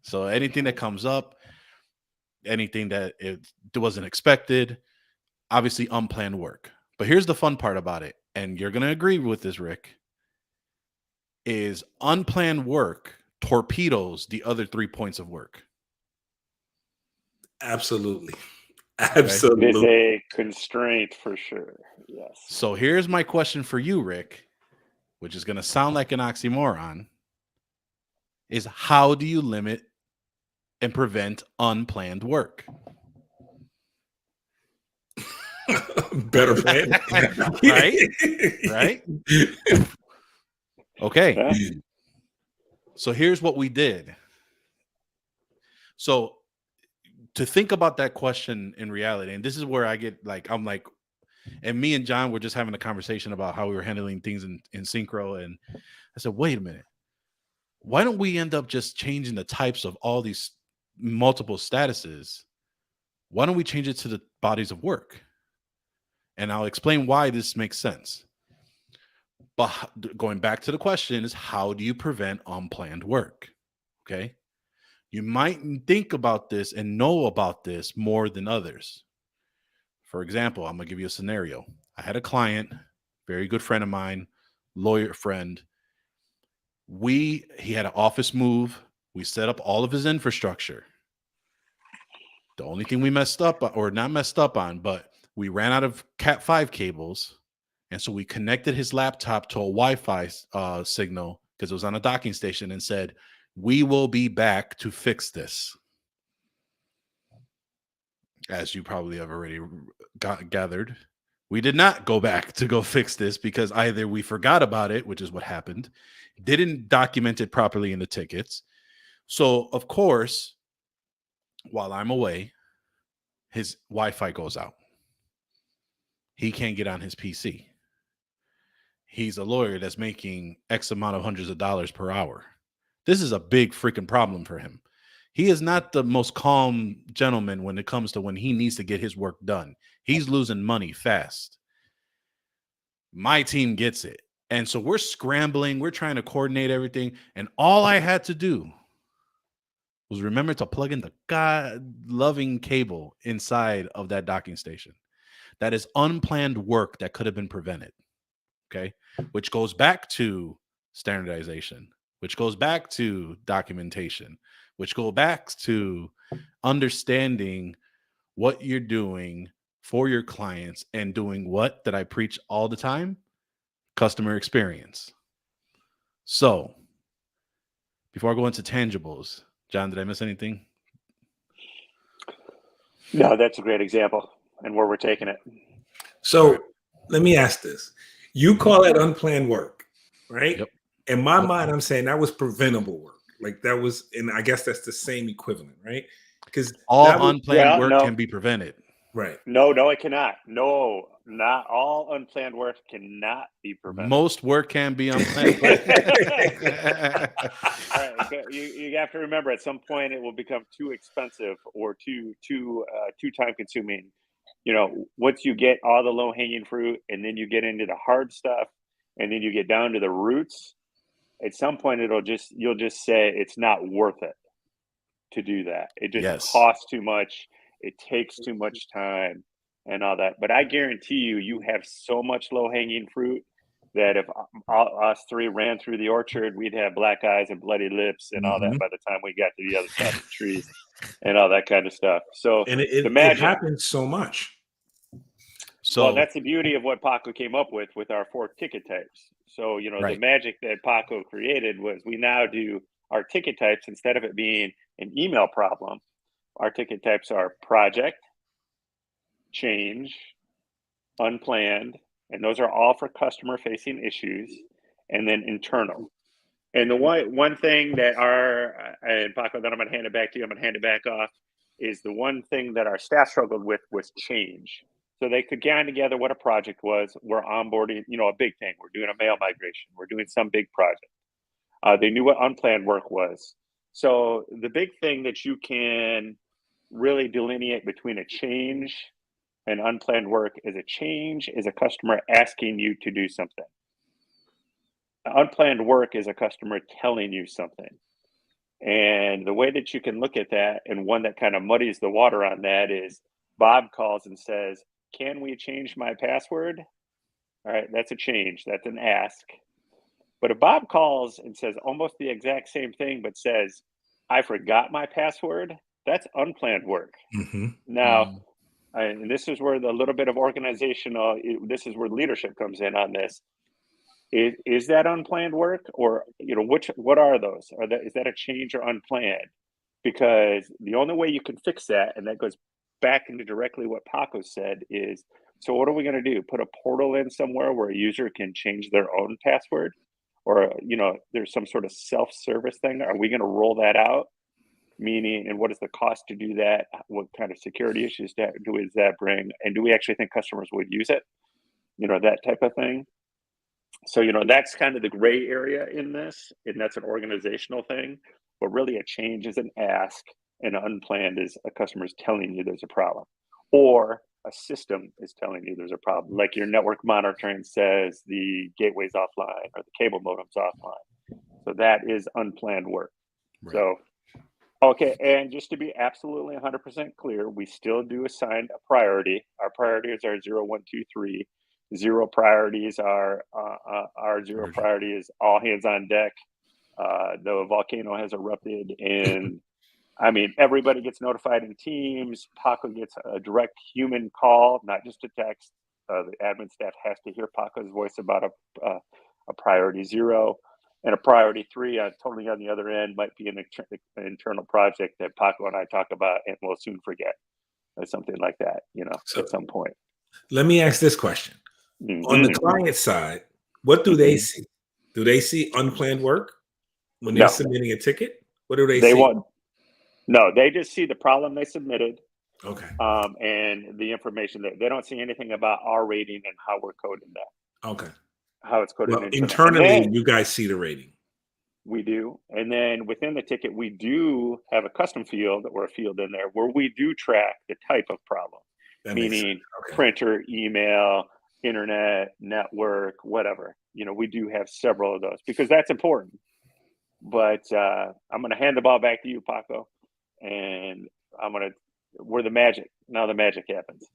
So anything that comes up, anything that it wasn't expected, obviously unplanned work. But here's the fun part about it, and you're going to agree with this, Rick, is unplanned work torpedoes the other 3 points of work. Absolutely. It is Absolutely. a constraint for sure. Yes. So here's my question for you, Rick, which is going to sound like an oxymoron, is how do you limit and prevent unplanned work? Better plan. Right? Okay. Yeah. So here's what we did. So to think about that question in reality, and this is where I get like, I'm like, and me and John were just having a conversation about how we were handling things in Synchro. And I said, wait a minute. Why don't we end up just changing the types of all these multiple statuses? Why don't we change it to the bodies of work? And I'll explain why this makes sense. But going back to the question is, how do you prevent unplanned work? Okay. You might think about this and know about this more than others. For example, I'm going to give you a scenario. I had a client, very good friend of mine, lawyer friend. He had an office move. We set up all of his infrastructure. The only thing we messed up, or not messed up on, but we ran out of Cat5 cables. And so we connected his laptop to a Wi-Fi signal because it was on a docking station and said, we will be back to fix this. As you probably have already gathered, we did not go back to go fix this because either we forgot about it, which is what happened, didn't document it properly in the tickets. So, of course, while I'm away, his Wi-Fi goes out. He can't get on his PC. He's a lawyer that's making X amount of hundreds of dollars per hour. This is a big freaking problem for him. He is not the most calm gentleman when it comes to when he needs to get his work done. He's losing money fast. My team gets it. And so we're scrambling. We're trying to coordinate everything. And all I had to do was remember to plug in the God-loving cable inside of that docking station. That is unplanned work that could have been prevented. Okay. Which goes back to standardization, which goes back to documentation, which go back to understanding what you're doing for your clients and doing what that I preach all the time, customer experience. So before I go into tangibles, John, did I miss anything? No, that's a great example and where we're taking it. So let me ask this. You call it unplanned work, right? Yep. In my mind, I'm saying that was preventable work. Like that was, and I guess that's the same equivalent, right? Because all unplanned work can be prevented. Right. No, it cannot. No, not all unplanned work cannot be prevented. Most work can be unplanned. All right, you have to remember at some point it will become too expensive or too time consuming. You know, once you get all the low hanging fruit and then you get into the hard stuff and then you get down to the roots, at some point you'll just say it's not worth it to do that. It just costs too much. It takes too much time and all that. But I guarantee you have so much low hanging fruit that if us three ran through the orchard, we'd have black eyes and bloody lips and all that by the time we got to the other side of the trees and all that kind of stuff. So and it happens so much. So that's the beauty of what Paco came up with our 4 ticket types. So, the magic that Paco created was we now do our ticket types, instead of it being an email problem, our ticket types are project, change, unplanned, and those are all for customer facing issues, and then internal. And the one thing that and Paco, then I'm going to hand it back to you, I'm going to hand it back off, is the one thing that our staff struggled with was change. So they could get together what a project was. We're onboarding, a big thing. We're doing a mail migration. We're doing some big project. They knew what unplanned work was. So the big thing that you can really delineate between a change and unplanned work is a change is a customer asking you to do something. Unplanned work is a customer telling you something. And the way that you can look at that, and one that kind of muddies the water on that, is Bob calls and says, can we change my password? All right, that's a change. That's an ask. But if Bob calls and says almost the exact same thing, but says, I forgot my password, that's unplanned work. Mm-hmm. Now, and this is where the little bit of organizational, this is where leadership comes in on this. Is that unplanned work, or what are those? Is that a change or unplanned? Because the only way you can fix that, and that goes back into directly what Paco said, is, so what are we going to do? Put a portal in somewhere where a user can change their own password, or there's some sort of self-service thing? Are we going to roll that out? Meaning, and what is the cost to do that? What kind of security issues does that bring? And do we actually think customers would use it? That type of thing. So, that's kind of the gray area in this, and that's an organizational thing. But really, a change is an ask, and unplanned is a customer's telling you there's a problem, or a system is telling you there's a problem. Like your network monitoring says the gateway's offline or the cable modem's offline. So that is unplanned work. Right. So, okay, and just to be absolutely 100% clear, we still do assign a priority. Our priorities are 0, 1, 2, 3. Zero priorities are our zero priority is all hands on deck. The volcano has erupted and I mean, everybody gets notified in Teams. Paco gets a direct human call, not just a text. The admin staff has to hear Paco's voice about a priority 0 and a priority 3. Totally on the other end might be an internal project that Paco and I talk about and we'll soon forget, or something like that. So at some point. let me ask this question: on the client side, what do they see? Do they see unplanned work when they're submitting a ticket? What do they see? No, they just see the problem they submitted. Okay. And the information that they don't see anything about our rating and how we're coding that. Okay. How it's coded internally, you guys see the rating. We do. And then within the ticket, we do have a custom field or a field in there where we do track the type of problem, meaning printer, email, internet, network, whatever. We do have several of those because that's important. But I'm going to hand the ball back to you, Paco. And we're the magic. Now the magic happens.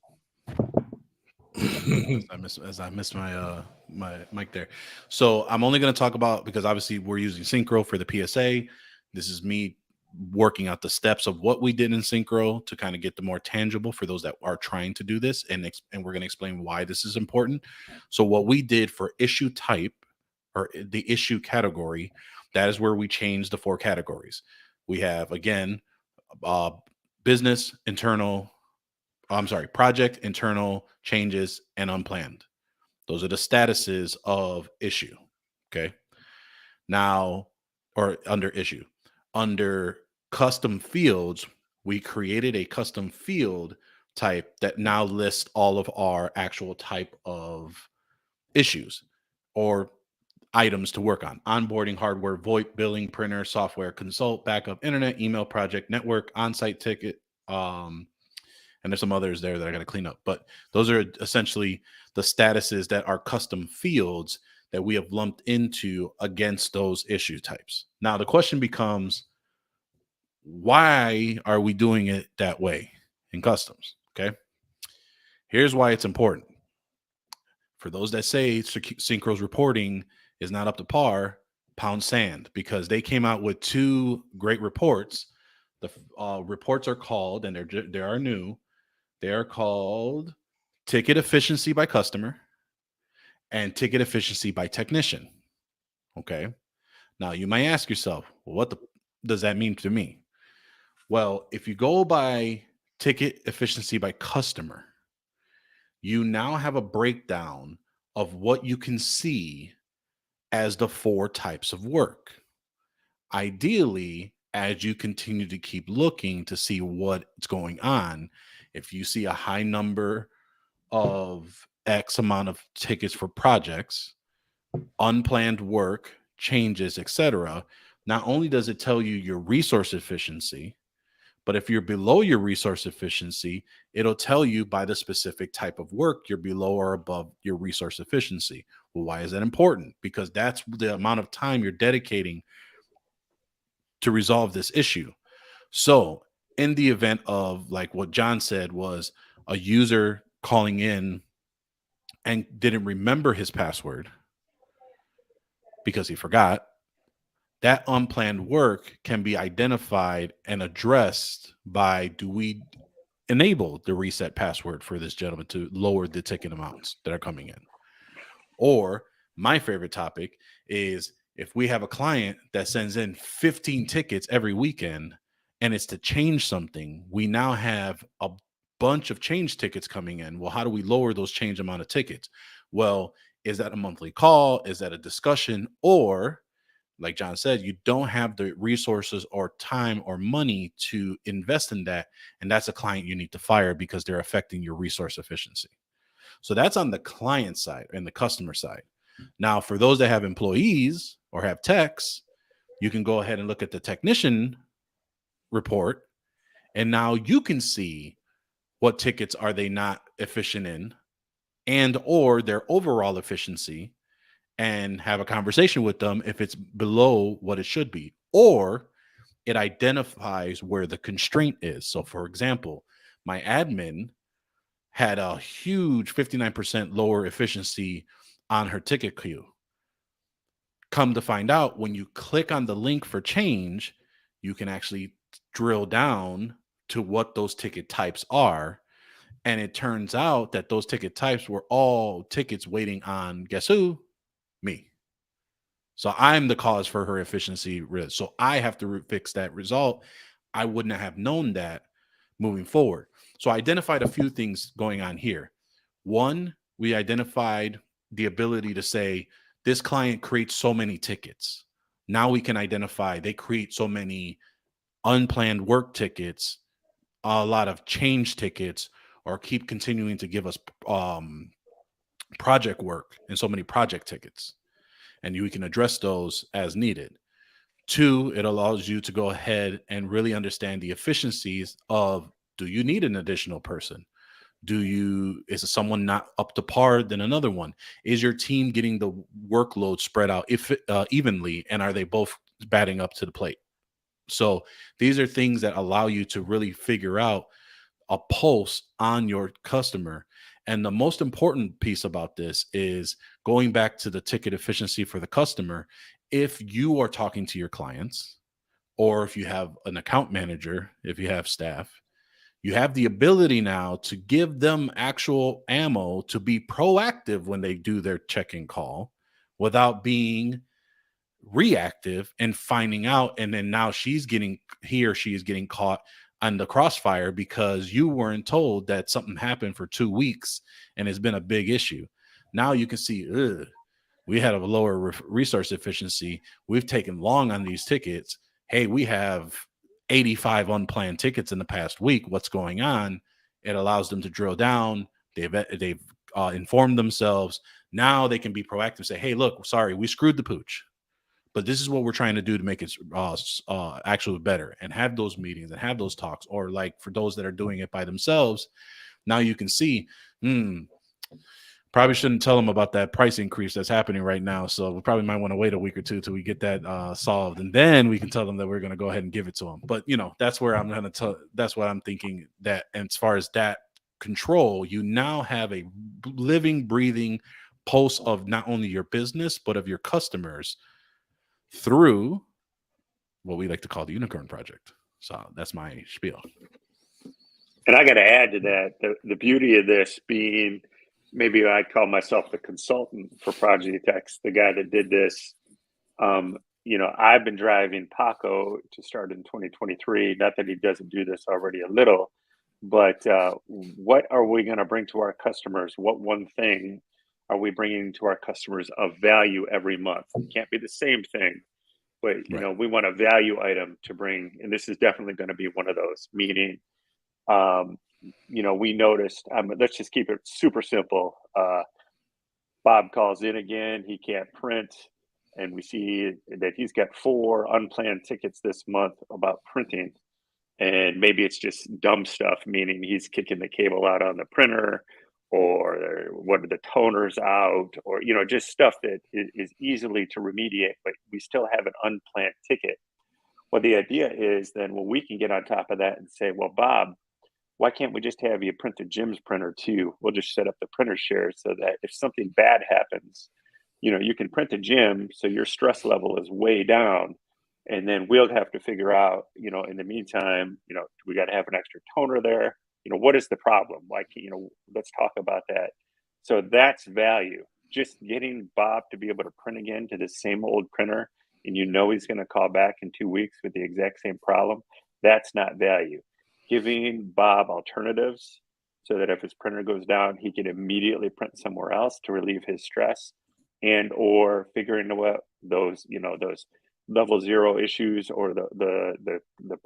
as I missed my my mic there. So I'm only going to talk about, because obviously we're using Synchro for the PSA. This is me working out the steps of what we did in Synchro to kind of get the more tangible for those that are trying to do this. And we're going to explain why this is important. So what we did for issue type, or the issue category, that is where we changed the 4 categories. We have, again, business, internal, project, internal, changes, and unplanned. Those are the statuses of issue. Okay. Now, or under issue. Under custom fields, we created a custom field type that now lists all of our actual type of issues or items to work on: onboarding, hardware, VoIP, billing, printer, software, consult, backup, internet, email, project, network, on-site ticket, and there's some others there that I got to clean up. But those are essentially the statuses that are custom fields that we have lumped into against those issue types. Now, the question becomes, why are we doing it that way in customs? Okay. Here's why it's important. For those that say Synchro's reporting is not up to par, pound sand, because they came out with 2 great reports. The reports are called, and they are new. They are called Ticket Efficiency by Customer and Ticket Efficiency by Technician. Okay. Now you might ask yourself, well, what does that mean to me? Well, if you go by Ticket Efficiency by Customer, you now have a breakdown of what you can see as the 4 types of work. Ideally, as you continue to keep looking to see what's going on, if you see a high number of X amount of tickets for projects, unplanned work, changes, etc., not only does it tell you your resource efficiency, but if you're below your resource efficiency, it'll tell you by the specific type of work you're below or above your resource efficiency. Well, why is that important? Because that's the amount of time you're dedicating to resolve this issue. So in the event of, like what John said, was a user calling in and didn't remember his password because he forgot, that unplanned work can be identified and addressed by, do we enable the reset password for this gentleman to lower the ticket amounts that are coming in? Or my favorite topic is, if we have a client that sends in 15 tickets every weekend and it's to change something, we now have a bunch of change tickets coming in. Well, how do we lower those change amount of tickets? Well, is that a monthly call? Is that a discussion? Or, like John said, you don't have the resources or time or money to invest in that, and that's a client you need to fire because they're affecting your resource efficiency. So that's on the client side and the customer side. Now, for those that have employees or have techs, you can go ahead and look at the technician report, and now you can see what tickets are they not efficient in, and or their overall efficiency, and have a conversation with them if it's below what it should be, or it identifies where the constraint is. So for example, my admin had a huge 59% lower efficiency on her ticket queue. Come to find out, when you click on the link for change, you can actually drill down to what those ticket types are. And it turns out that those ticket types were all tickets waiting on, guess who? Me. So I'm the cause for her efficiency risk. So I have to fix that result. I wouldn't have known that moving forward. So I identified a few things going on here. One, we identified the ability to say, this client creates so many tickets. Now we can identify they create so many unplanned work tickets, a lot of change tickets, or keep continuing to give us project work and so many project tickets. And we can address those as needed. Two, it allows you to go ahead and really understand the efficiencies of, do you need an additional person? Is someone not up to par than another one? Is your team getting the workload spread out evenly? And are they both batting up to the plate? So these are things that allow you to really figure out a pulse on your customer. And the most important piece about this is going back to the ticket efficiency for the customer. If you are talking to your clients, or if you have an account manager, if you have staff, you have the ability now to give them actual ammo to be proactive when they do their check-in call without being reactive and finding out. And then now he or she is getting caught on the crossfire because you weren't told that something happened for 2 weeks and it's been a big issue. Now you can see, we had a lower resource efficiency. We've taken long on these tickets. Hey, we have 85 unplanned tickets in the past week. What's going on? It allows them to drill down. They've informed themselves. Now they can be proactive, say, hey, look, sorry, we screwed the pooch, but this is what we're trying to do to make it actually better, and have those meetings and have those talks. Or like for those that are doing it by themselves, now you can see, probably shouldn't tell them about that price increase that's happening right now. So we probably might want to wait a week or two till we get that solved. And then we can tell them that we're going to go ahead and give it to them. But, that's where I'm going to tell, that's what I'm thinking, that as far as that control, you now have a living, breathing pulse of not only your business, but of your customers through what we like to call the Unicorn Project. So that's my spiel. And I got to add to that, the beauty of this being, maybe I call myself the consultant for ProdigyTeks, the guy that did this. I've been driving Paco to start in 2023. Not that he doesn't do this already a little, but what are we going to bring to our customers? What one thing are we bringing to our customers of value every month? It can't be the same thing, but Right. we want a value item to bring, and this is definitely going to be one of those. Meaning, we noticed. Let's just keep it super simple. Bob calls in again. He can't print, and we see that he's got 4 unplanned tickets this month about printing. And maybe it's just dumb stuff, meaning he's kicking the cable out on the printer, or what are the toners out, or just stuff that is easily to remediate, but we still have an unplanned ticket. Well, the idea is then, well, we can get on top of that and say, well, Bob, why can't we just have you print the Jim's printer too? We'll just set up the printer share so that if something bad happens, you can print the Jim, so your stress level is way down. And then we'll have to figure out, in the meantime, we got to have an extra toner there. What is the problem? Like, let's talk about that. So that's value. Just getting Bob to be able to print again to the same old printer, and he's going to call back in 2 weeks with the exact same problem. That's not value. Giving Bob alternatives so that if his printer goes down, he can immediately print somewhere else to relieve his stress, and or figuring out those level 0 issues, or the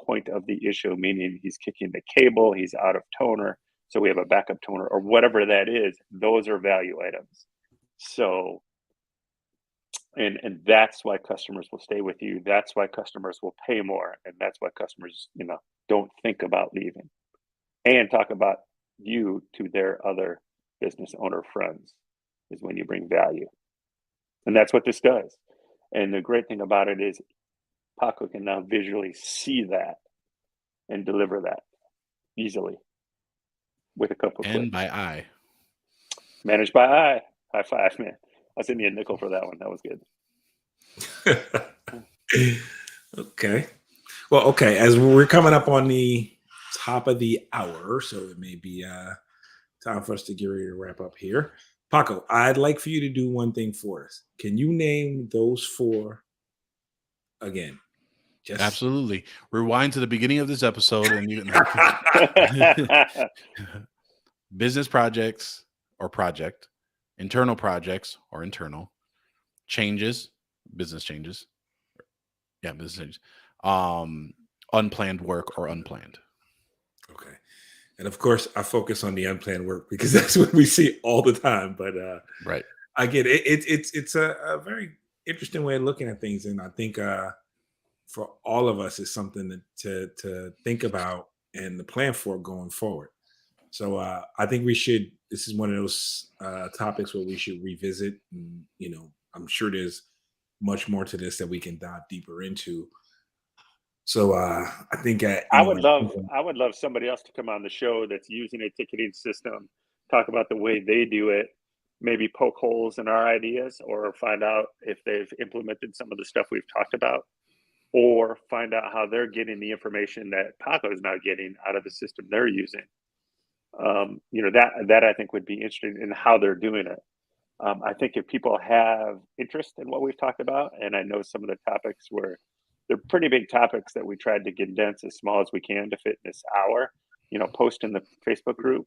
point of the issue, meaning he's kicking the cable, he's out of toner, so we have a backup toner, or whatever that is. Those are value items. So, and that's why customers will stay with you. That's why customers will pay more, and that's why customers don't think about leaving, and talk about you to their other business owner friends, is when you bring value. And that's what this does. And the great thing about it is Paco can now visually see that and deliver that easily with a couple of clicks. And by eye. Managed by eye. High five, man. I'll send you a nickel for that one. That was good. Okay. Well, okay, as we're coming up on the top of the hour, so it may be time for us to get ready to wrap up here. Paco, I'd like for you to do one thing for us. Can you name those four again? Just Absolutely. Rewind to the beginning of this episode, and you can business projects or project, internal projects or internal changes, business changes. Yeah, business changes. Unplanned work or unplanned. Okay. And of course, I focus on the unplanned work because that's what we see all the time. But Right. I get it. It's a very interesting way of looking at things, and I think for all of us, it's something to think about and to plan for going forward. So I think we should. This is one of those topics where we should revisit. And, I'm sure there's much more to this that we can dive deeper into. So I think I would love somebody else to come on the show that's using a ticketing system, talk about the way they do it, maybe poke holes in our ideas, or find out if they've implemented some of the stuff we've talked about, or find out how they're getting the information that Paco is now getting out of the system they're using. That I think would be interesting in how they're doing it. I think if people have interest in what we've talked about, and I know some of the topics were, they're pretty big topics that we tried to condense as small as we can to fit in this hour, post in the Facebook group.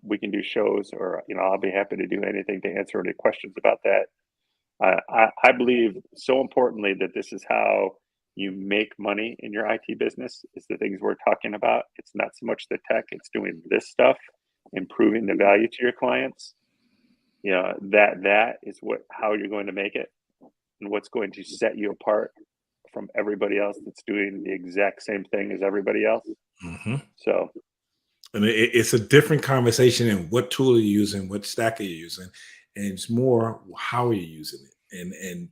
We can do shows, or, I'll be happy to do anything to answer any questions about that. I believe so importantly that this is how you make money in your IT business, is the things we're talking about. It's not so much the tech, it's doing this stuff, improving the value to your clients. That is how you're going to make it, and what's going to set you apart from everybody else that's doing the exact same thing as everybody else. Mm-hmm. So, and it's a different conversation in what tool you're using, what stack are you using, and it's more how are you using it, and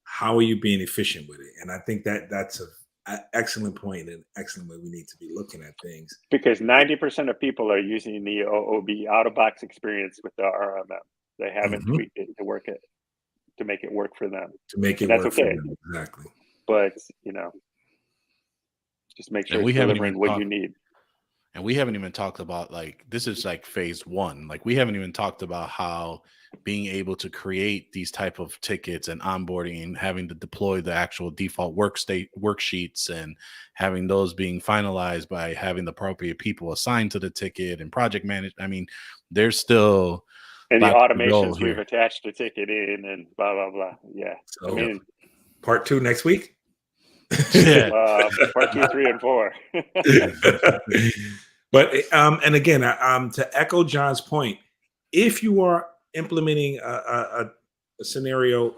how are you being efficient with it. And I think that's an excellent point and excellent way we need to be looking at things. Because 90% of people are using the OOB out-of-box experience with the RMM. They haven't tweaked it to make it work for them. To make it work for them, exactly. But just make sure it's delivering what you need. And we haven't even talked about, this is phase one. We haven't even talked about how being able to create these type of tickets and onboarding and having to deploy the actual default worksheets and having those being finalized by having the appropriate people assigned to the ticket and project manage. I mean, there's still and the automations we've attached to ticket in and blah blah blah. Yeah. So, part 2 next week. Yeah. Part 2, 3, and 4. But and again, to echo John's point, if you are implementing a scenario,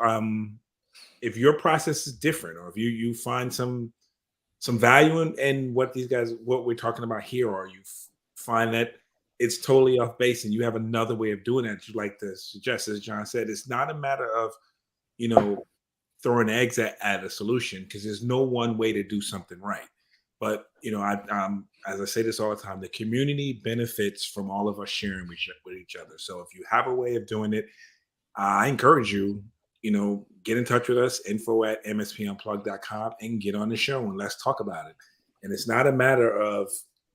if your process is different, or if you find some value in what we're talking about here, or you find that it's totally off base and you have another way of doing it you'd like to suggest, as John said, it's not a matter of throwing eggs at a solution, because there's no one way to do something right. But as I say this all the time, the community benefits from all of us sharing with each other. So if you have a way of doing it, I encourage you, get in touch with us, info@mspunplugged.com, and get on the show and let's talk about it. And it's not a matter of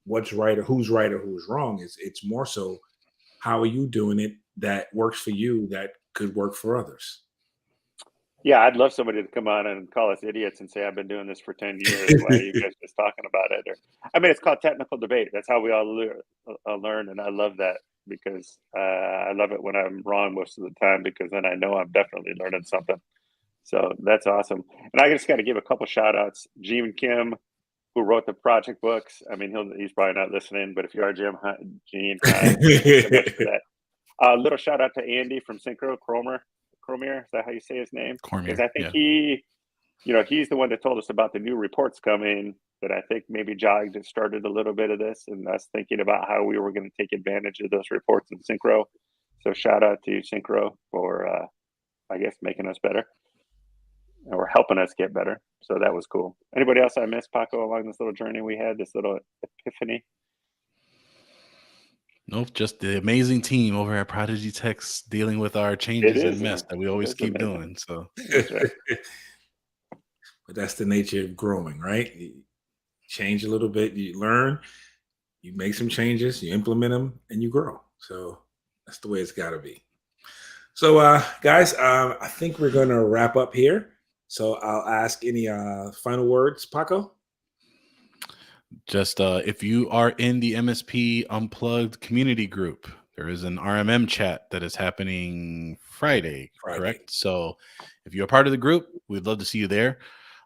what's right or who's wrong. It's more so, how are you doing it that works for you, that could work for others. Yeah, I'd love somebody to come on and call us idiots and say, I've been doing this for 10 years. Why are you guys just talking about it? It's called technical debate. That's how we all learn. And I love that, because I love it when I'm wrong most of the time, because then I know I'm definitely learning something. So that's awesome. And I just got to give a couple shout outs. Gene Kim, who wrote the project books. He's probably not listening, but if you are, Gene, hi. Thanks so much for that. Little shout out to Andy from Synchro, Cormier, is that how you say his name? Because I think he's the one that told us about the new reports coming, that I think maybe jogged and started a little bit of this, and us thinking about how we were going to take advantage of those reports in Synchro. So shout out to Synchro for, making us better, or helping us get better. So that was cool. Anybody else I missed, Paco, along this little journey we had, this little epiphany? Nope, just the amazing team over at ProdigyTeks dealing with our changes and mess that we always keep doing. So, that's right. but that's the nature of growing, right? You change a little bit, you learn, you make some changes, you implement them, and you grow. So that's the way it's got to be. So, guys, I think we're going to wrap up here. So I'll ask any final words, Paco? Just if you are in the MSP Unplugged community group, there is an RMM chat that is happening Friday, correct? So if you're a part of the group, we'd love to see you there.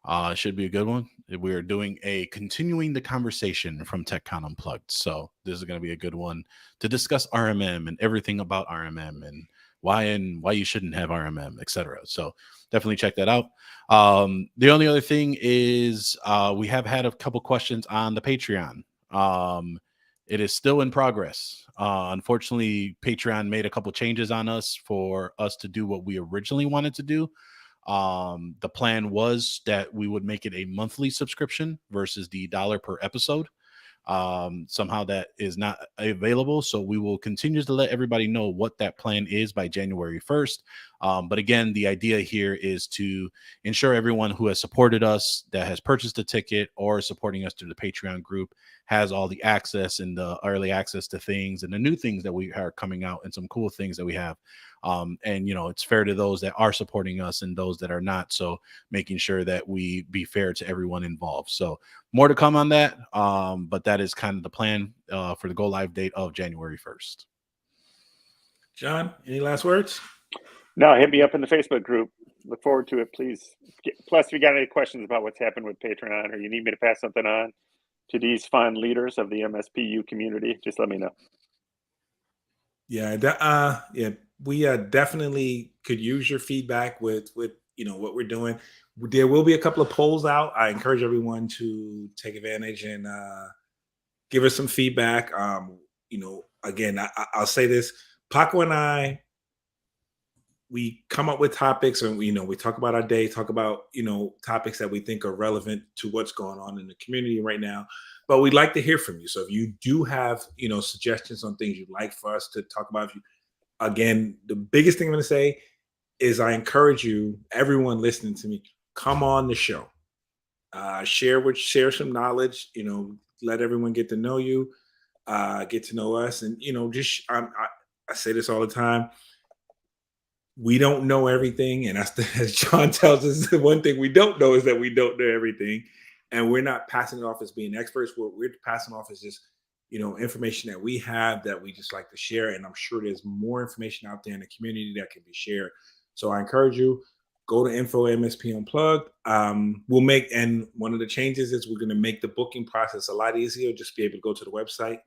It should be a good one. We are doing a continuing the conversation from TechCon Unplugged. So this is going to be a good one to discuss RMM and everything about RMM and why you shouldn't have RMM, etc. So definitely check that out. The only other thing is we have had a couple questions on the Patreon. It is still in progress. Unfortunately, Patreon made a couple changes on us for us to do what we originally wanted to do. The plan was that we would make it a monthly subscription versus the $1 per episode. Somehow that is not available, so we will continue to let everybody know what that plan is by January 1st. But again, the idea here is to ensure everyone who has supported us, that has purchased a ticket or supporting us through the Patreon group, has all the access and the early access to things and the new things that we are coming out and some cool things that we have. And it's fair to those that are supporting us and those that are not. So making sure that we be fair to everyone involved. So more to come on that. But that is kind of the plan for the go live date of January 1st. John, any last words? No, hit me up in the Facebook group. Look forward to it, please. Plus, if you got any questions about what's happened with Patreon or you need me to pass something on to these fine leaders of the MSPU community, just let me know. Yeah, we definitely could use your feedback with what we're doing. There will be a couple of polls out. I encourage everyone to take advantage and give us some feedback. Again, I'll say this: Paco and I, we come up with topics, and we talk about our day, talk about topics that we think are relevant to what's going on in the community right now. But we'd like to hear from you. So if you do have suggestions on things you'd like for us to talk about, again, the biggest thing I'm going to say is I encourage you, everyone listening to me, come on the show, share some knowledge, let everyone get to know you, get to know us, and I say this all the time. We don't know everything, and as John tells us, the one thing we don't know is that we don't know everything, and we're not passing it off as being experts. What we're passing off is just information that we have that we just like to share, and I'm sure there's more information out there in the community that can be shared. So I encourage you, go to info MSP Unplugged. And one of the changes is we're going to make the booking process a lot easier. Just be able to go to the website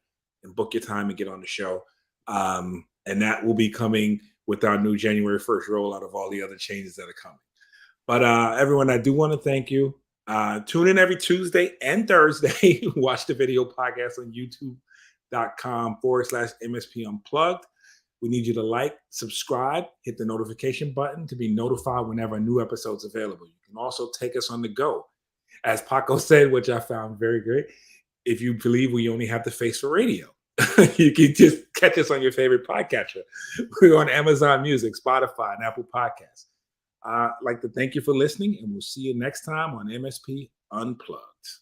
and book your time and get on the show, and that will be coming with our new January 1st rollout of all the other changes that are coming. But everyone, I do want to thank you. Tune in every Tuesday and Thursday. Watch the video podcast on youtube.com/MSP Unplugged. We need you to like, subscribe, hit the notification button to be notified whenever a new episode's available. You can also take us on the go. As Paco said, which I found very great, if you believe we only have the face for radio, you can just catch us on your favorite podcatcher. We're on Amazon Music, Spotify, and Apple Podcasts. I'd like to thank you for listening, and we'll see you next time on MSP Unplugged.